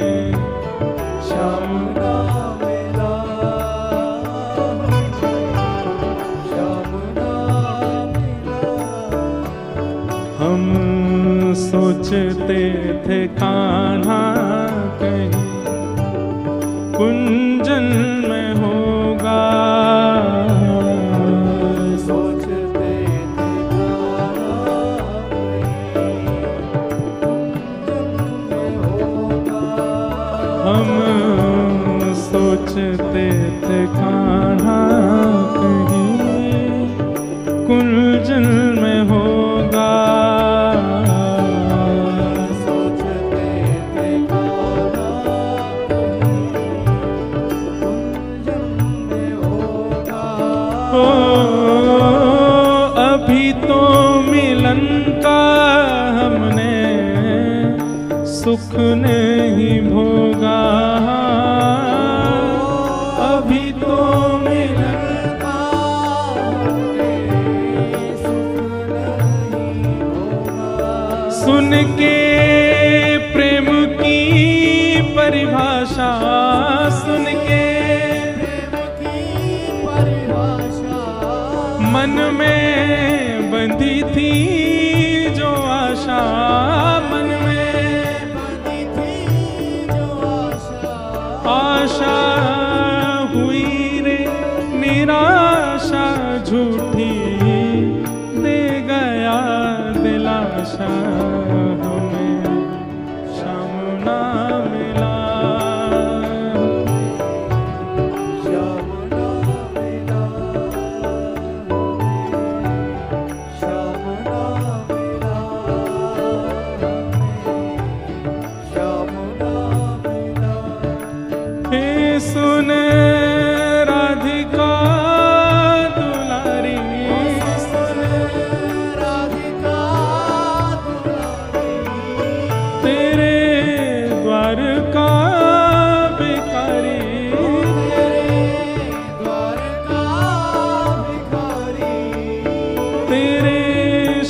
श्याम ना मिला, श्याम ना मिला। हम सोचते थे कान्हा कहीं कुंजन में होगा, सोचते थे हम सोचते थे कान्हा कहीं कुंजन में होगा, अभी तो मिलन का हमने सुख नहीं भोगा, अभी तो मिलन का हमने सुख नहीं भोगा। सुन के प्रेम की परिभाषा, सुन के मन में बंधी थी जो आशा, मन में बंधी थी जो आशा, आशा हुई रे निराशा, झूठी दे गया दिलाशा, हमें श्याम ना मिला, सुन राधिका दुलारी, सुन राधिका दुलारी, तेरे द्वार का भिखारी, तेरे द्वार का भिखारी, तेरे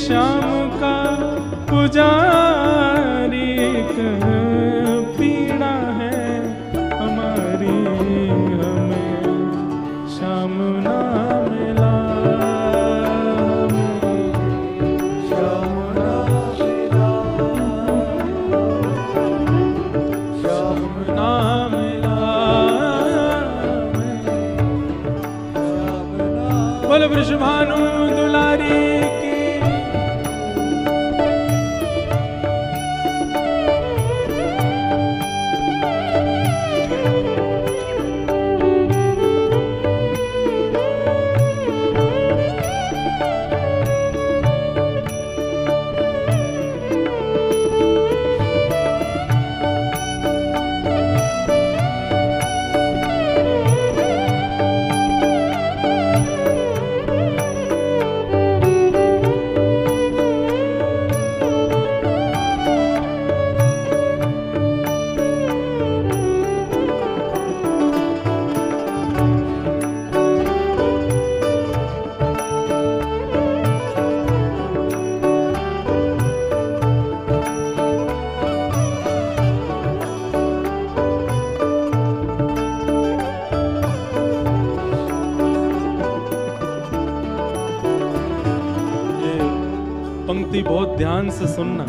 श्याम का पुजारी, एक पीड़ा है हमारी हमें श्याम ना मिला, श्याम ना मिला, श्याम ना मिला, श्याम ना। बोल वृषभानु दुलारी की, पंक्ति बहुत ध्यान से सुनना।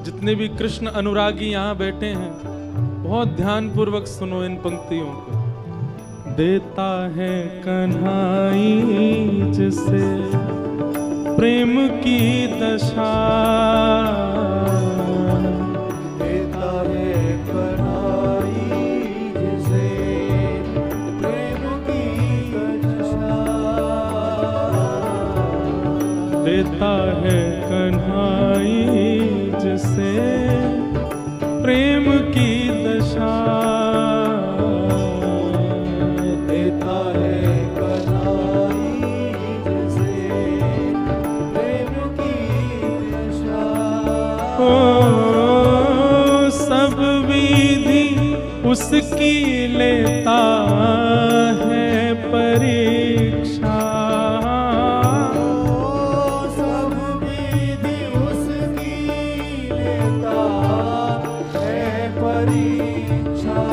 जितने भी कृष्ण अनुरागी यहाँ बैठे हैं, बहुत ध्यान पूर्वक सुनो इन पंक्तियों को। देता है कन्हाई जिसे प्रेम की दशा, देता है कन्हाई जिसे प्रेम की दशा, देता है कन्हाई जिसे प्रेम की दशा, देता है कन्हाई जिसे प्रेम की दशा। ओ सब विधि उसकी लेता है परीक्षा, सब विधि उसकी लेता है परीक्षा,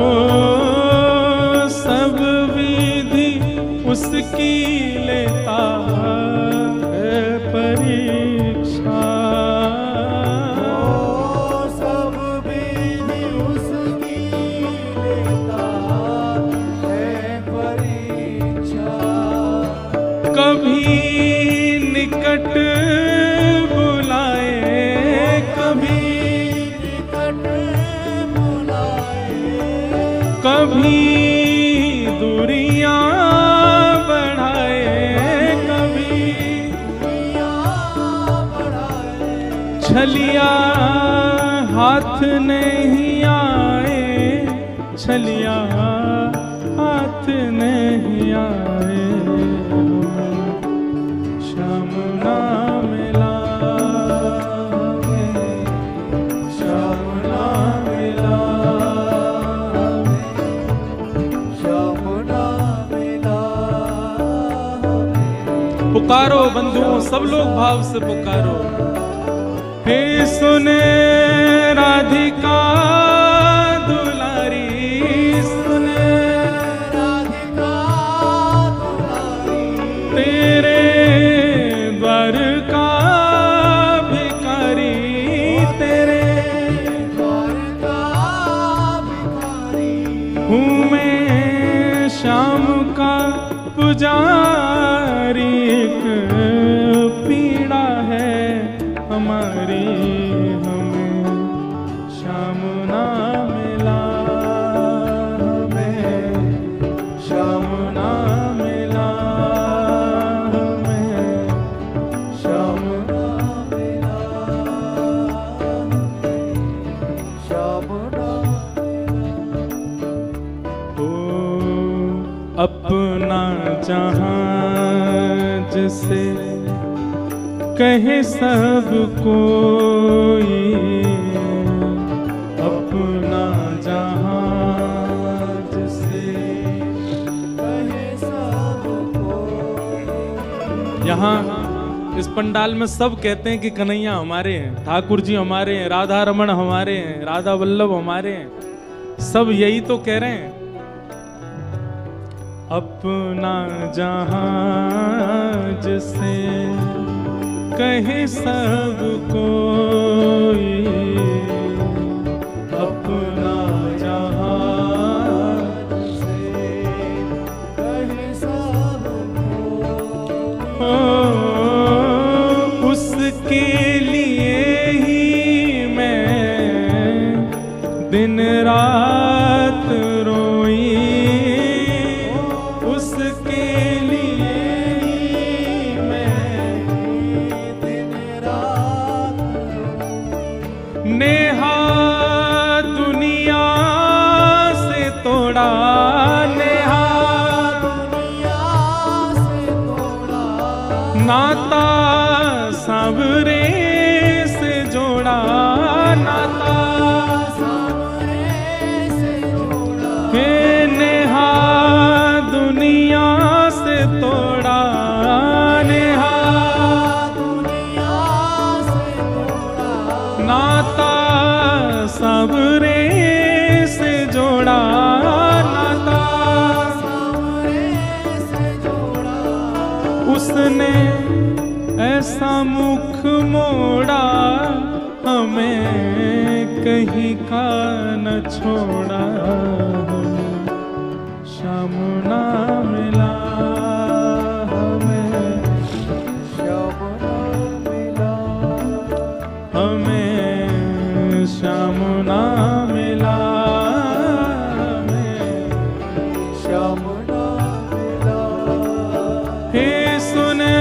ओ सब विधि उसकी लेता है परीक्षा, सब विधि उसकी लेता है परीक्षा। कभी निकट बुलाए, कभी निकट बुलाए, कभी दूरियां बढ़ाए, कभी दुनिया बढ़ाए, छलिया हाथ नहीं आए, छलिया हाथ नहीं आए, श्याम ना मिला हमें, श्याम ना मिला हमें, श्याम ना मिला हमें। पुकारो बंधुओं, सब लोग भाव से पुकारो। हे सुने राधिका दुलारी, सुने राधिका दुलारी, तेरे द्वार का भिखारी, तेरे द्वार का भिखारी, हूँ मैं श्याम का पुजारी, एक पीड़ा है हमारी, हमें श्याम ना मिला, हमें श्याम ना मिला, हमें श्याम ना मिला, श्याम ना ओ अपना जहां जिसे कहे सब कोई, अपना जहां जिसे कहे सबको। यहाँ इस पंडाल में सब कहते हैं कि कन्हैया हमारे हैं, ठाकुर जी हमारे हैं, राधा रमण हमारे हैं, राधा वल्लभ हमारे हैं, सब यही तो कह रहे हैं। अपना जहां जिसे कहे सब कोई, अपना जहां से कहे सबको। ओ उसके लिए ही मैं दिन रात रोई, उसके लिए ही मैं दिन रात नेहा दुनिया से तोड़ा, नेहा दुनिया से तोड़ा, नाता सांवरे से जोड़ा, नाता सामने से जोड़ा, हे नेहा दुनिया से तोड़ा, नेहा दुनिया से तोड़ा, नाता सांवरे से जोड़ा, नाता सामने से जोड़ा, उसने ऐसा मुख मोड़ा, हमें कहीं का न छोड़ा। श्याम ना मिला हमें, श्याम ना मिला, हमें श्याम ना मिला, हमें श्याम ना मिला। हे सुने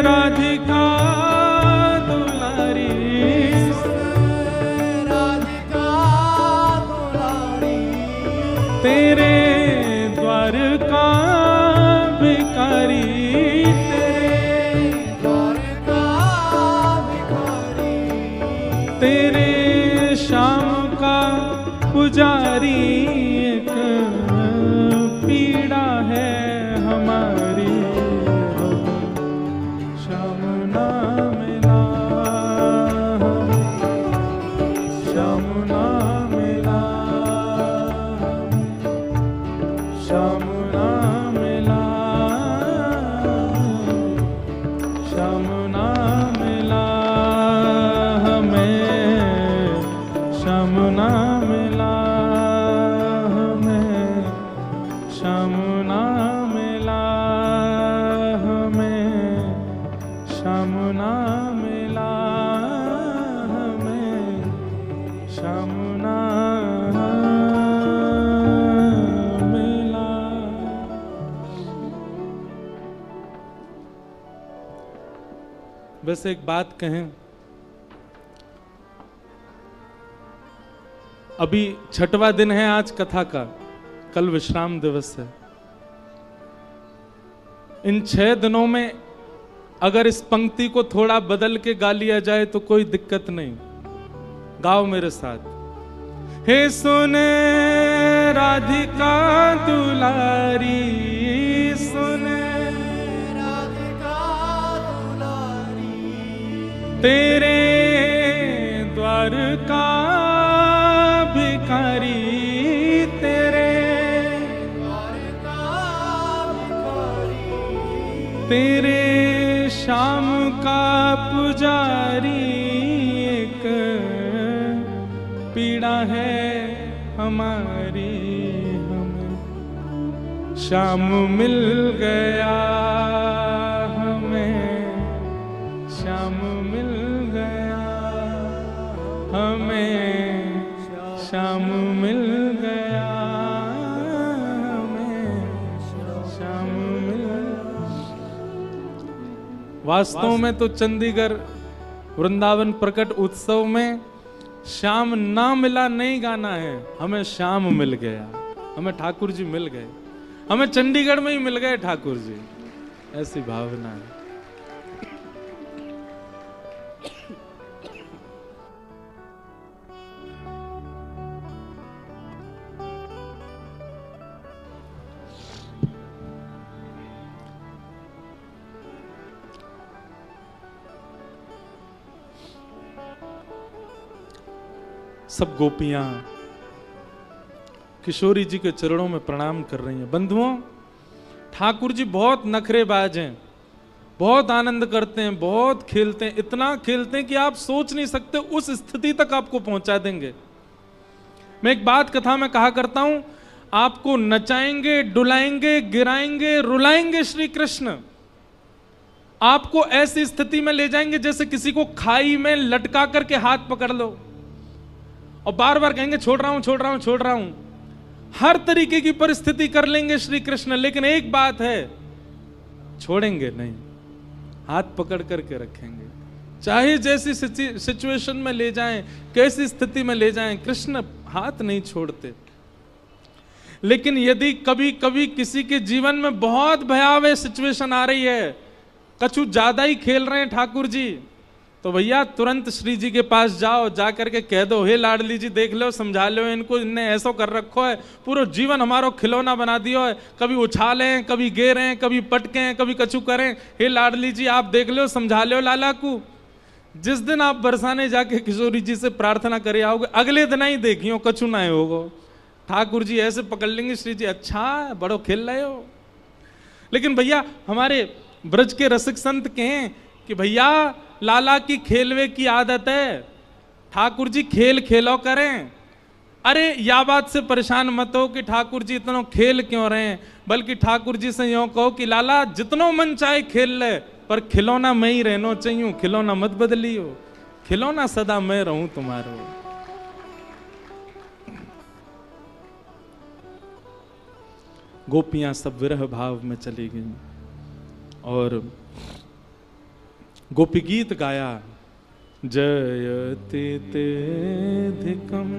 राधिका दुलारी, राधिका दुलारी, तेरे द्वार का भिखारी, तेरे द्वार का भिखारी, तेरे श्याम का पुजारी। एक पीड़ा है हमारी, श्याम ना मिला, श्याम ना मिला, श्याम ना मिला, श्याम ना मिला हमें, श्याम ना मिला हमें, श्याम ना मिला हमें, श्याम ना मिला हमें, श्याम ना मिला। वैसे एक बात कहें, अभी 6वां दिन है आज कथा का, कल विश्राम दिवस है। इन 6 दिनों में अगर इस पंक्ति को थोड़ा बदल के गा लिया जाए तो कोई दिक्कत नहीं। गाओ मेरे साथ। हे सुने राधिका दुलारी, सुने राधिका दुलारी, तेरे द्वार का भिखारी, तेरे द्वार का भिखारी, तेरे श्याम का पुजारी। एक पीड़ा है हमारी, हमें श्याम मिल गया, हमें श्याम मिल गया, हमें श्याम मिल गया, हमें श्याम मिल गया। वास्तव में तो चंडीगढ़ वृंदावन प्रकट उत्सव में श्याम ना मिला नहीं गाना है, हमें श्याम मिल गया, हमें ठाकुर जी मिल गए, हमें चंडीगढ़ में ही मिल गए ठाकुर जी, ऐसी भावना है। सब गोपियां किशोरी जी के चरणों में प्रणाम कर रही हैं। बंधुओं, ठाकुर जी बहुत नखरेबाज हैं, बहुत आनंद करते हैं, बहुत खेलते हैं, इतना खेलते हैं कि आप सोच नहीं सकते, उस स्थिति तक आपको पहुंचा देंगे। मैं एक बात कथा में कहा करता हूं, आपको नचाएंगे, डुलाएंगे, गिराएंगे, रुलाएंगे श्री कृष्ण। आपको ऐसी स्थिति में ले जाएंगे जैसे किसी को खाई में लटका करके हाथ पकड़ लो और बार बार कहेंगे छोड़ रहा हूं, छोड़ रहा हूं, छोड़ रहा हूं। हर तरीके की परिस्थिति कर लेंगे श्री कृष्ण, लेकिन एक बात है, छोड़ेंगे नहीं, हाथ पकड़ करके रखेंगे। चाहे जैसी सिचुएशन में ले जाएं, कैसी स्थिति में ले जाएं, कृष्ण हाथ नहीं छोड़ते। लेकिन यदि कभी कभी किसी के जीवन में बहुत भयावह सिचुएशन आ रही है, कछु ज्यादा ही खेल रहे हैं ठाकुर जी, तो भैया तुरंत श्री जी के पास जाओ, जा करके कह दो, हे लाडली जी देख लो, समझा लो इनको, इनने ऐसा कर रखो है, पूरा जीवन हमारा खिलौना बना दियो है, कभी उछालें, कभी गिरें, कभी पटकें, कभी कछु करें। हे लाडली जी आप देख लो, समझा लो लाला को। जिस दिन आप बरसाने जाके किशोरी जी से प्रार्थना करे आओगे, अगले दिन ही देखियो कछु ना होगो, ठाकुर जी ऐसे पकड़ लेंगे, श्री जी अच्छा बड़ो खेल रहे हो। लेकिन भैया हमारे ब्रज के रसिक संत कहें कि भैया लाला की खेलवे की आदत है, ठाकुर जी खेल खेलो करें। अरे या बात से परेशान मत हो कि ठाकुर जी इतना खेल क्यों रहे हैं, बल्कि ठाकुर जी से यूं कहो कि लाला जितनो मन चाहे खेल ले, पर खिलौना मैं ही रहना चाहिए, खिलौना मत बदलियो, खिलौना सदा मैं रहूं तुम्हारो। गोपियां सब विरह भाव में चली गई और गोपी गीत गाया। जयति तेधिकम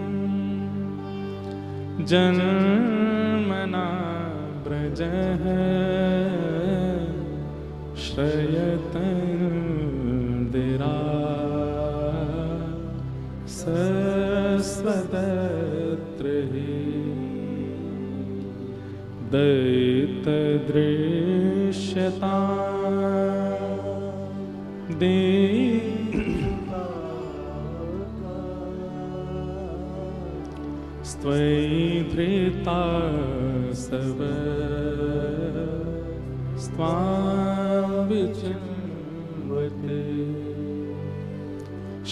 जन्मना ब्रजः श्रयतन्दिरा सस्वदत्र हि दैतदृश्यता स्त्वयि धृता सव स्वां विचिन्वते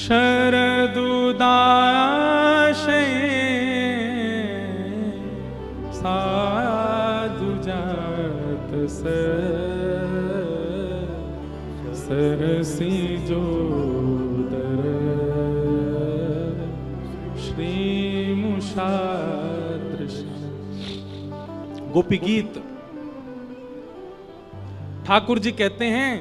शरदुदाशे साधु जात सरसी जोदर श्रीमुषादृश। गोपी गीत ठाकुर जी कहते हैं,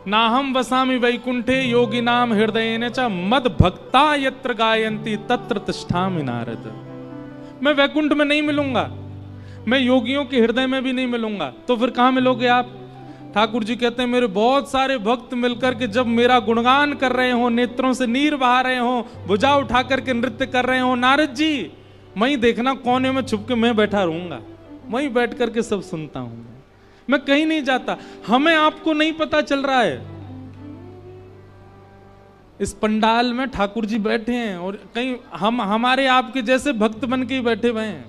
नाहम वसामि वैकुंठे योगी नाम हृदयेन च मद भक्ता यत्र गायन्ति तत्र तिष्ठामि नारद। मैं वैकुंठ में नहीं मिलूंगा, मैं योगियों के हृदय में भी नहीं मिलूंगा, तो फिर कहां मिलोगे आप? ठाकुर जी कहते हैं, मेरे बहुत सारे भक्त मिलकर के जब मेरा गुणगान कर रहे हो, नेत्रों से नीर बहा रहे हो, भुजा उठा करके नृत्य कर रहे हो, नारद जी वहीं देखना कोने में छुप के मैं बैठा रहूंगा, वहीं बैठ करके सब सुनता हूं, मैं कहीं नहीं जाता। हमें आपको नहीं पता चल रहा है, इस पंडाल में ठाकुर जी बैठे हैं और कहीं हम हमारे आपके जैसे भक्त बन के ही बैठे हुए हैं।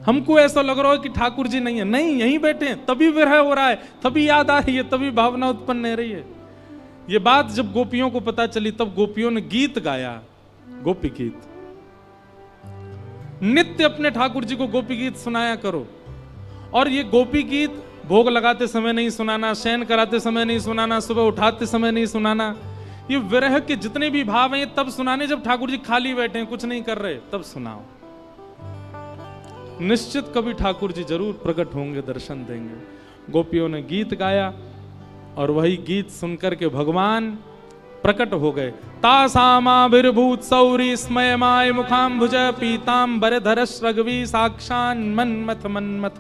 हमको ऐसा लग रहा है कि ठाकुर जी नहीं है, नहीं, यहीं बैठे हैं, तभी विरह हो रहा है, तभी याद आ रही है, तभी भावना उत्पन्न हो रही है। ये बात जब गोपियों को पता चली तब गोपियों ने गीत गाया, गोपी गीत। नित्य अपने ठाकुर जी को गोपी गीत सुनाया करो। और ये गोपी गीत भोग लगाते समय नहीं सुनाना, शयन कराते समय नहीं सुनाना, सुबह उठाते समय नहीं सुनाना। ये विरह के जितने भी भाव हैं तब सुनाने जब ठाकुर जी खाली बैठे हैं, कुछ नहीं कर रहे, तब सुनाओ। निश्चित कभी ठाकुर जी जरूर प्रकट होंगे, दर्शन देंगे। गोपियों ने गीत गाया और वही गीत सुनकर के भगवान प्रकट हो गए। तासामाभिर्भूत सौरी स्मयमाय मुखाम्भुज पीताम्बरधरश रघवी साक्षान मन्मथ मन्मथ।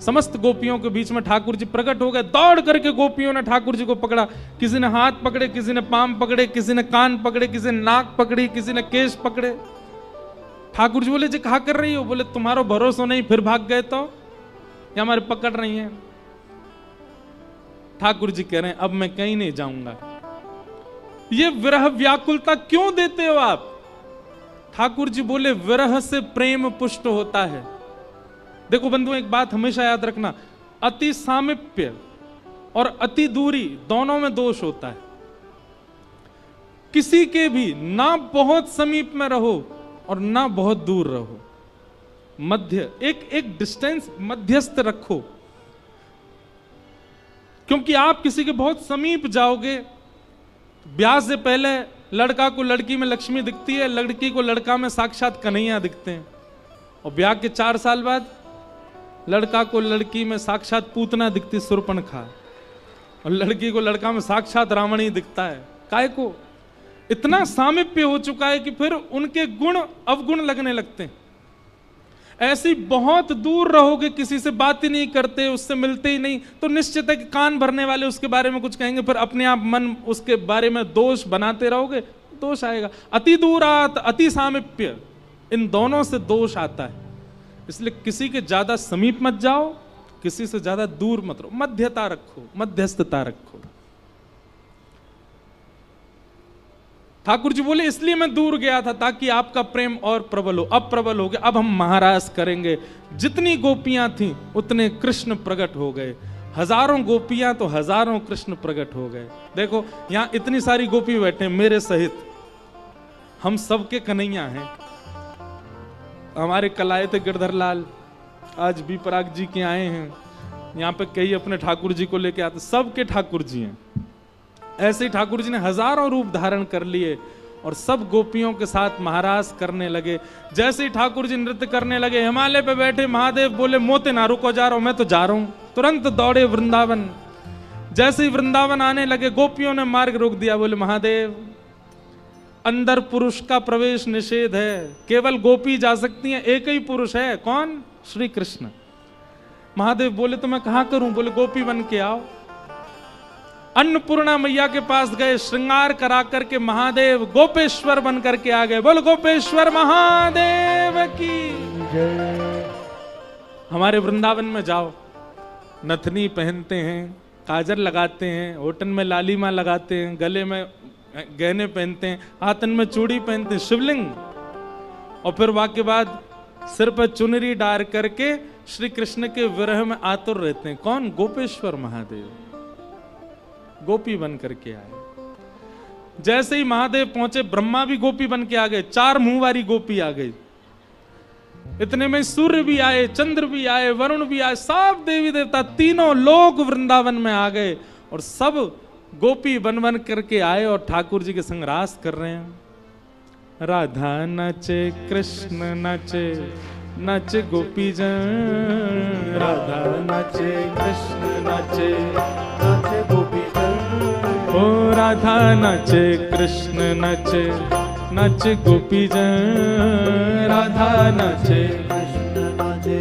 समस्त गोपियों के बीच में ठाकुर जी प्रकट हो गए। दौड़ करके गोपियों ने ठाकुर जी को पकड़ा, किसी ने हाथ पकड़े, किसी ने पांव पकड़े, किसी ने कान पकड़े, किसी ने नाक पकड़ी, किसी ने केश पकड़े। ठाकुर जी बोले, जी कहा कर रही हो? बोले, तुम्हारो भरोसा नहीं, फिर भाग गए तो या हमारे पकड़ रही हैं। ठाकुर जी कह रहे हैं, अब मैं कहीं नहीं जाऊंगा। ये विरह व्याकुलता क्यों देते हो आप? ठाकुर जी बोले, विरह से प्रेम पुष्ट होता है। देखो बंधुओं, एक बात हमेशा याद रखना, अति सामीप्य और अति दूरी दोनों में दोष होता है। किसी के भी ना बहुत समीप में रहो और ना बहुत दूर रहो, मध्य एक डिस्टेंस मध्यस्थ रखो। क्योंकि आप किसी के बहुत समीप जाओगे, ब्याह से पहले लड़का को लड़की में लक्ष्मी दिखती है, लड़की को लड़का में साक्षात कन्हैया दिखते हैं, और ब्याह के 4 साल बाद लड़का को लड़की में साक्षात पूतना दिखती, सुर्पणखा, और लड़की को लड़का में साक्षात रावण ही दिखता है। काहे को? इतना सामीप्य हो चुका है कि फिर उनके गुण अवगुण लगने लगते हैं। ऐसी बहुत दूर रहोगे, किसी से बात ही नहीं करते, उससे मिलते ही नहीं, तो निश्चित है कि कान भरने वाले उसके बारे में कुछ कहेंगे, फिर अपने आप मन उसके बारे में दोष बनाते रहोगे, दोष आएगा। अति दूरात अति सामीप्य, इन दोनों से दोष आता है। इसलिए किसी के ज्यादा समीप मत जाओ, किसी से ज्यादा दूर मत रहो, मध्यता रखो, मध्यस्थता रखो। ठाकुर जी बोले इसलिए मैं दूर गया था ताकि आपका प्रेम और प्रबल हो। अब प्रबल हो गया, अब हम महारास करेंगे। जितनी गोपियां थीं उतने कृष्ण प्रकट हो गए। हजारों गोपियां तो हजारों कृष्ण प्रकट हो गए। देखो यहां इतनी सारी गोपी बैठे मेरे सहित, हम सबके कन्हैया हैं। हमारे कल आए थे गिरधर लाल, आज भी पराग जी के आए हैं। यहाँ पे कई अपने ठाकुर जी को लेके आते, सबके ठाकुर जी हैं। ऐसे ही ठाकुर जी ने हजारों रूप धारण कर लिए और सब गोपियों के साथ महारास करने लगे। जैसे ही ठाकुर जी नृत्य करने लगे, हिमालय पे बैठे महादेव बोले मोते ना रुको, जा रहा हूं, मैं तो जा रहा हूं। तुरंत दौड़े वृंदावन। जैसे ही वृंदावन आने लगे, गोपियों ने मार्ग रोक दिया, बोले महादेव अंदर पुरुष का प्रवेश निषेध है, केवल गोपी जा सकती हैं, एक ही पुरुष है, कौन? श्री कृष्ण। महादेव बोले तो मैं कहां करूं? बोले गोपी बन के आओ। अन्नपूर्णा मैया के पास गए, श्रृंगार करा करके महादेव गोपेश्वर बन करके आ गए। बोलो गोपेश्वर महादेव की जय। हमारे वृंदावन में जाओ, नथनी पहनते हैं, काजल लगाते हैं, होठन में लालीमा लगाते हैं, गले में गहने पहनते हैं, हाथन में चूड़ी पहनते हैं, शिवलिंग, और फिर वाके बाद सिर पर चुनरी डाल करके श्री कृष्ण के विरह में आतुर रहते हैं। कौन? गोपेश्वर महादेव गोपी बन करके आए। जैसे ही महादेव पहुंचे, ब्रह्मा भी गोपी बन के आ गए, 4 मुंह वाली गोपी आ गई। इतने में सूर्य भी आए, चंद्र भी आए, वरुण भी आए, सब देवी देवता, तीनों लोग वृंदावन में आ गए और सब गोपी बन बन करके आए और ठाकुर जी के संग रास कर रहे हैं। राधा नाचे, कृष्ण नाचे, नाचे गोपी जन। राधा नाचे, कृष्ण नाचे, नाचे गोपी जन। ओ राधा नाचे, कृष्ण नाचे, नाचे गोपी जन। राधा नाचे, कृष्ण नाचे,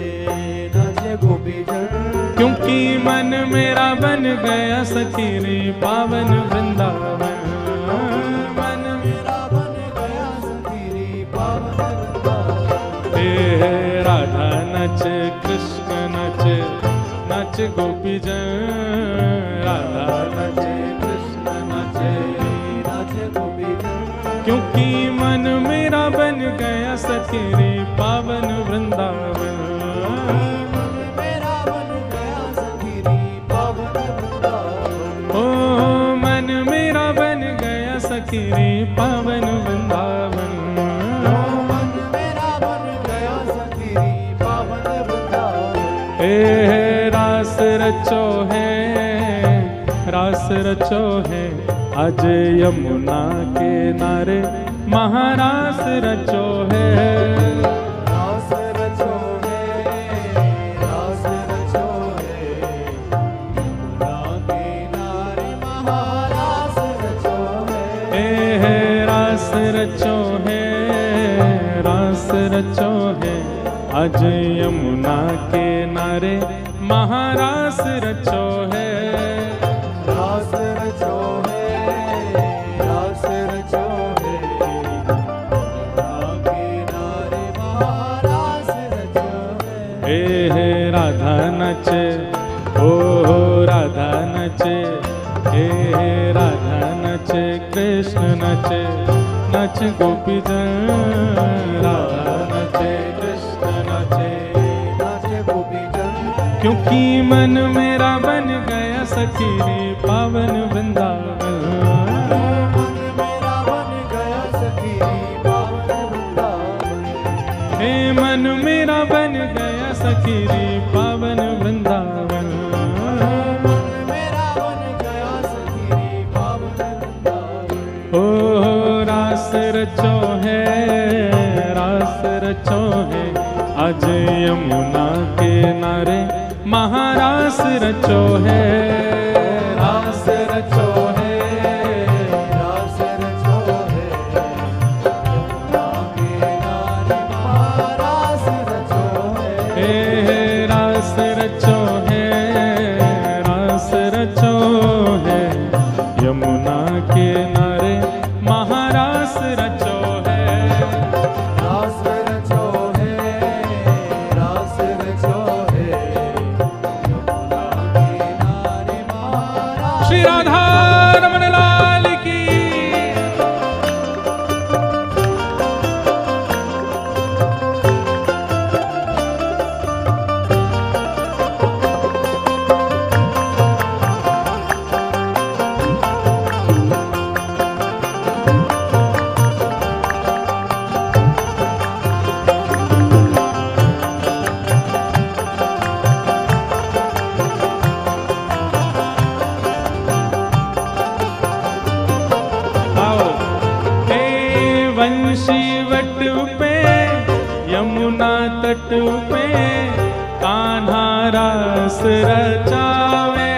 नाचे गोपी जन। क्योंकि मन मेरा बन गया सखी रे पावन वृंदावन। मन मेरा बन गया सखी रे पावन वृंदावन। हे राधा नाचे, कृष्ण नाचे, नाचे गोपी जन। राधा नाचे, कृष्ण नाचे, नाचे गोपी जन। क्योंकि मन मेरा बन गया सखी रे पावन वृंदावन। मेरा बन गया सखी रे पावन वृंदावन। ओ मन मेरा बन गया सखी रे पावन वृंदावन। मन मेरा बन गया सखी रे पावन वृंदावन। हे रास रचो है, रास रचो है, आज यमुना के नारे महारास रचो है। रास रचो है, रास रचो है, यमुना किनारे महारास रचो है। हे रास रचो है, रास रचो है, आज यमुना के नारे महारास रचो है। रास रचो है, रास रचो है, यमुना किनारे महारास रचो है। हे राधा नचे, ओ राधा नचे, हे राधा नचे, कृष्ण नचे, नच गोपी जन। राधा नचे, कृष्ण नचे, नाचे गोपी जन। क्योंकि मन मेरा बन गया सखी रे पावन वृंदावन। मन मेरा बन गया सखी रे पावन वृंदावन। हे मन मेरा बन गया सखी रे पावन वृंदावन। मन मेरा बन गया सखी रे पावन वृंदावन। ओ रास रचो है, रास रचो है, आज यमुना के नारे महारास रचो है। रास रचो है, रास रचो है, यमुना किनारे महारास रचो है। हे रास रचो है, रास रचो है, यमुना के नारे महारास रचो है। रास रचो है, रास रचो है, यमुना किनारे महारास। श्री राधा रमन लाल की। तट पे कान्हा रास रचावे।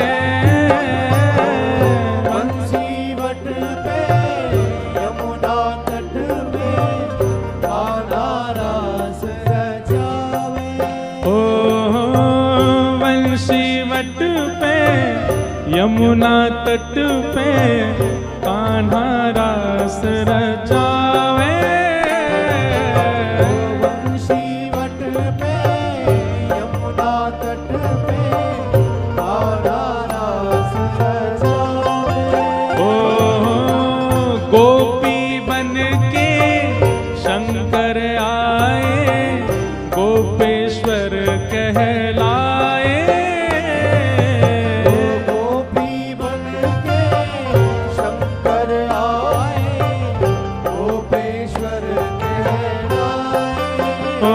बंसी वट पे यमुना तट पे कान्हा रास रचावे। ओ वंशी वट पे यमुना तट पे कान्हा रास रचावे। बंसी वट पे यमुना तट पे कान्हा रास रचावे। ओ गोपी बन के शंकर आए गोपेश्वर कहलाए। गोपी बन के शंकर आए गोपेश्वर कहलाए। ओ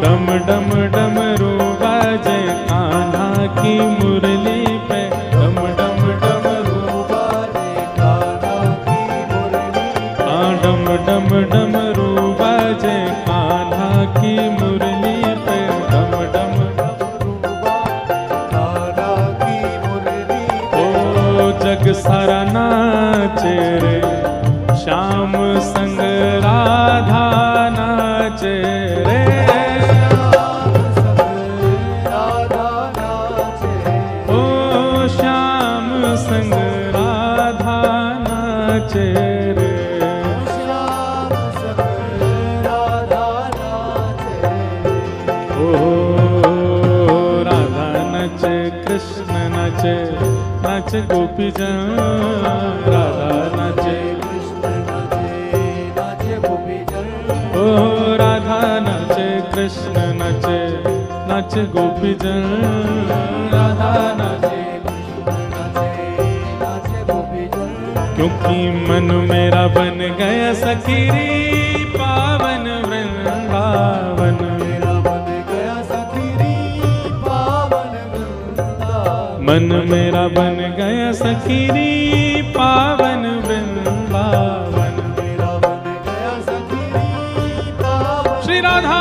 डम डम डमरू बाजे कान्हा की मुरली पे। डम डम डमरू बाजे कान्हा की मुरली पे। डम डम डमरू बाजे कान्हा की मुरली पे। डम डम कान्हा की मुरली पे। ओ जग सारा नाचे रे श्याम संग राधा नाचे रे। श्याम संग राधा नाचे। ओ श्याम संग राधा नाचे रे। श्याम संग राधा नाचे। ओ राधा नाचे कृष्ण नाचे नाचे गोपी जन। राधा नाचे कृष्ण नाचे नाचे गोपी जन। ओ राधा नाचे कृष्ण नाचे नाचे गोपी जन। राधा नाचे नाचे गोपी जन। क्योंकि मन मेरा बन गया सखीरी पावन वृंदावन। मेरा बन गया सखीरी पावन वृंदावन। मन मेरा बन गया सखीरी पावन वृंदावन। मेरा बन गया सखीरी पावन। श्री राधा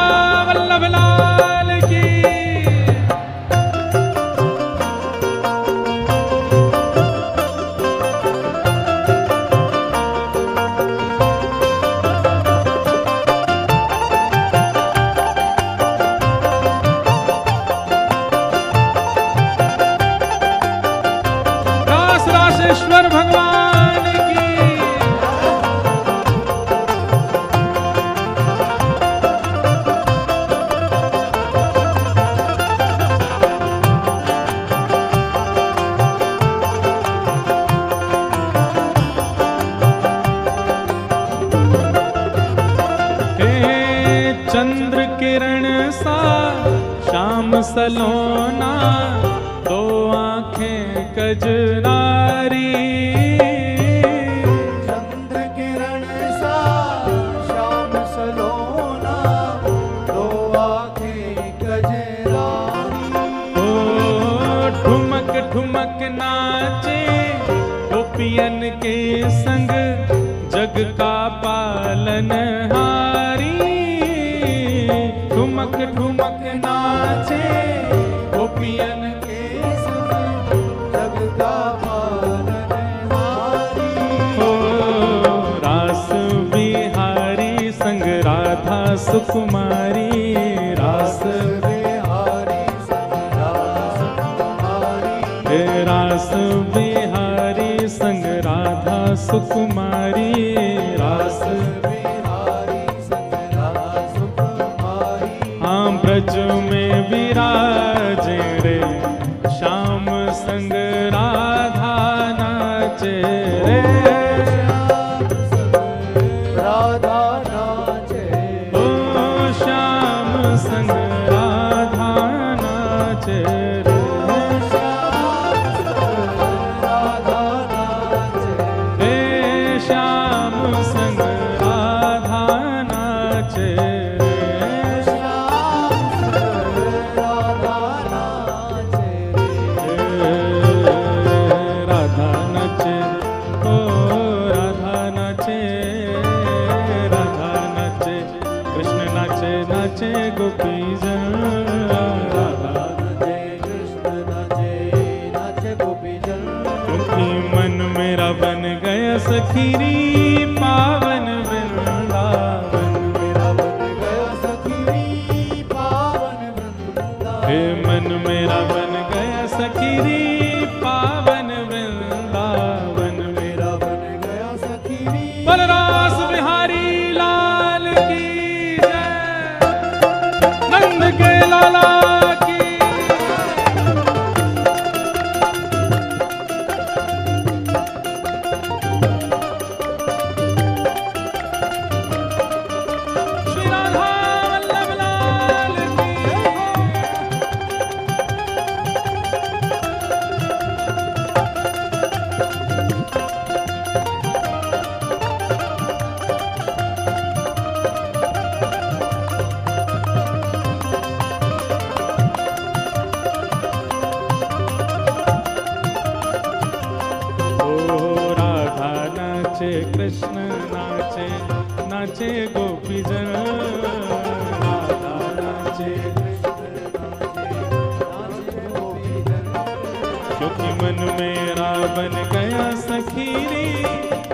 वल्लभ लाल की। रास रासेश्वर भगवान की। हे चंद्र किरण सा श्याम सलोना दो आंखें कजरारी। चंद्र किरण सा श्याम सलोना दो आंखें कजरारी। ओ ठुमक ठुमक नाचे गोपियन के संग जग का पालनहारी। ठुमक ठुमक नाचे गोपियन के संग जग का पालनहारी। ओ रास बिहारी संग राधा सुकुमारी। रास बिहारी संग राधा सुकुमारी। हे रास बिहारी संग राधा सुकुमारी। रास बिहारी संग राधा सुकुमारी। हाँ ब्रज में विराजे रे श्याम संग राधा नाचे रे। श्याम संग राधा नाचे। ओ श्याम संग राधा नाचे रे। श्याम संग राधा नाचे। हे श्याम संग राधा नाचे रे। श्याम संग राधा नाचे। राधा नाचे ओ राधा नाचे। राधा नाचे कृष्ण नाचे नाचे गोपी सखीरी पावन वृंदावन, मेरा बन गया सखीरी पावन वृंदावन। हे मन मेरा बन गया सखीरी पावन वृंदावन, मेरा बन गया सखीरी बलरास बिहारी लाल की जय, नंद के लाला की। श्री राधा वल्लभ लाल की। राधा नाचे कृष्ण नाचे, नाचे गोपीजन, राधा नाचे क्योंकि मन मेरा बन गया सखीरी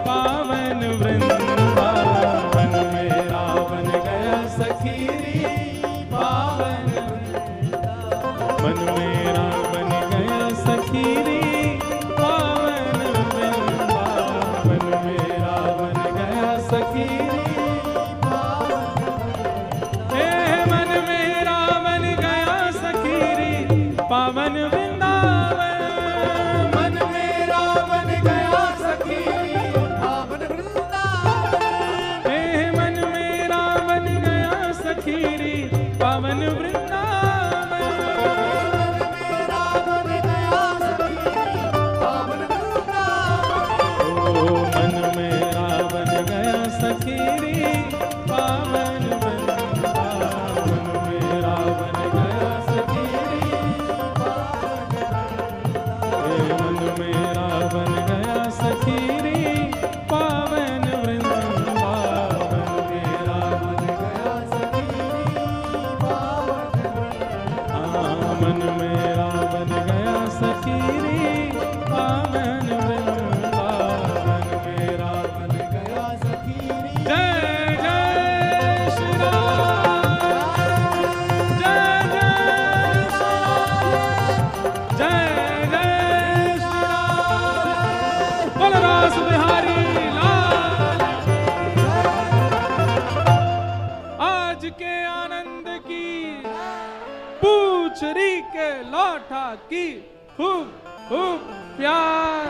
पावन वृंदावन, मेरा बन गया सखीरी पावन वृंदावन, मन मेरा बन गया सखीरी पावन वृंदावन, मेरा बन गया सखीरी पावन, हे मन मेरा बन गया सखीरी पावन वृंदावन, मन मेरा बन गया सखीरी पावन वृंदावन। हे मन मेरा बन गया सखीरी पावन वृंदावन, मेरा बन गया सखीरी पावन वृंदावन। ओ मन मेरा बन गया सखीरी पावन वृंदावन, मेरा बन गया सखीरी हे मन मेरा बन गया सखीरी पावन वृंदावन, मेरा बन गया मन मेरा बन गया सखीरी पावन वृंदावन, मेरा बन गया सखीरी जय जय श्री राम, जय जय श्री राम, जय जय श्री राम, बलरास बिहारी लाल। आज के आनंद की पूछरी के लौटा की खूब खूब प्यार।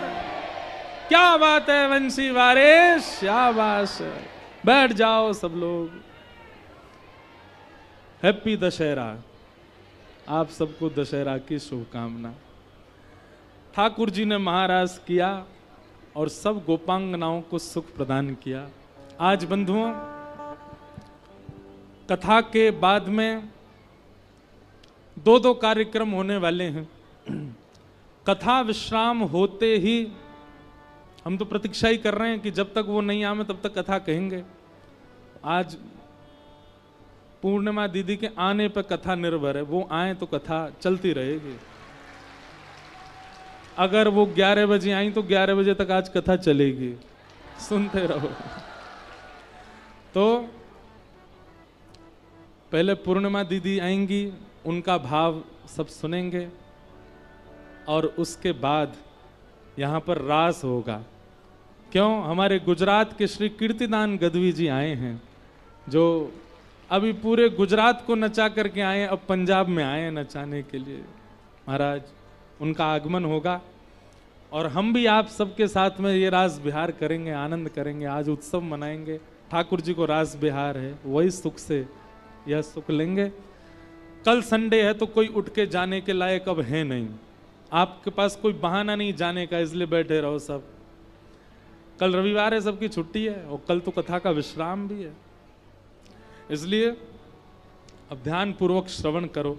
क्या बात है वंशी वारिस, शाबाश। बैठ जाओ सब लोग। हैप्पी दशहरा, आप सबको दशहरा की शुभकामना। ठाकुर जी ने महाराज किया और सब गोपांगनाओं को सुख प्रदान किया। आज बंधुओं, कथा के बाद में दो कार्यक्रम होने वाले हैं। कथा विश्राम होते ही हम तो प्रतीक्षा ही कर रहे हैं कि जब तक वो नहीं आवे तब तक कथा कहेंगे। आज पूर्णिमा दीदी के आने पर कथा निर्भर है, वो आए तो कथा चलती रहेगी। अगर वो 11 बजे आई तो 11 बजे तक आज कथा चलेगी, सुनते रहो। तो पहले पूर्णिमा दीदी आएंगी, उनका भाव सब सुनेंगे और उसके बाद यहाँ पर रास होगा। क्यों? हमारे गुजरात के श्री कीर्तिदान गदवी जी आए हैं, जो अभी पूरे गुजरात को नचा करके आए, अब पंजाब में आए हैं नचाने के लिए। महाराज, उनका आगमन होगा और हम भी आप सबके साथ में ये रास बिहार करेंगे, आनंद करेंगे। आज उत्सव मनाएंगे। ठाकुर जी को रास बिहार है, वही सुख से यह सुख लेंगे। कल संडे है तो कोई उठ के जाने के लायक अब है नहीं, आपके पास कोई बहाना नहीं जाने का, इसलिए बैठे रहो सब। कल रविवार है, सबकी छुट्टी है और कल तो कथा का विश्राम भी है, इसलिए अब ध्यान पूर्वक श्रवण करो।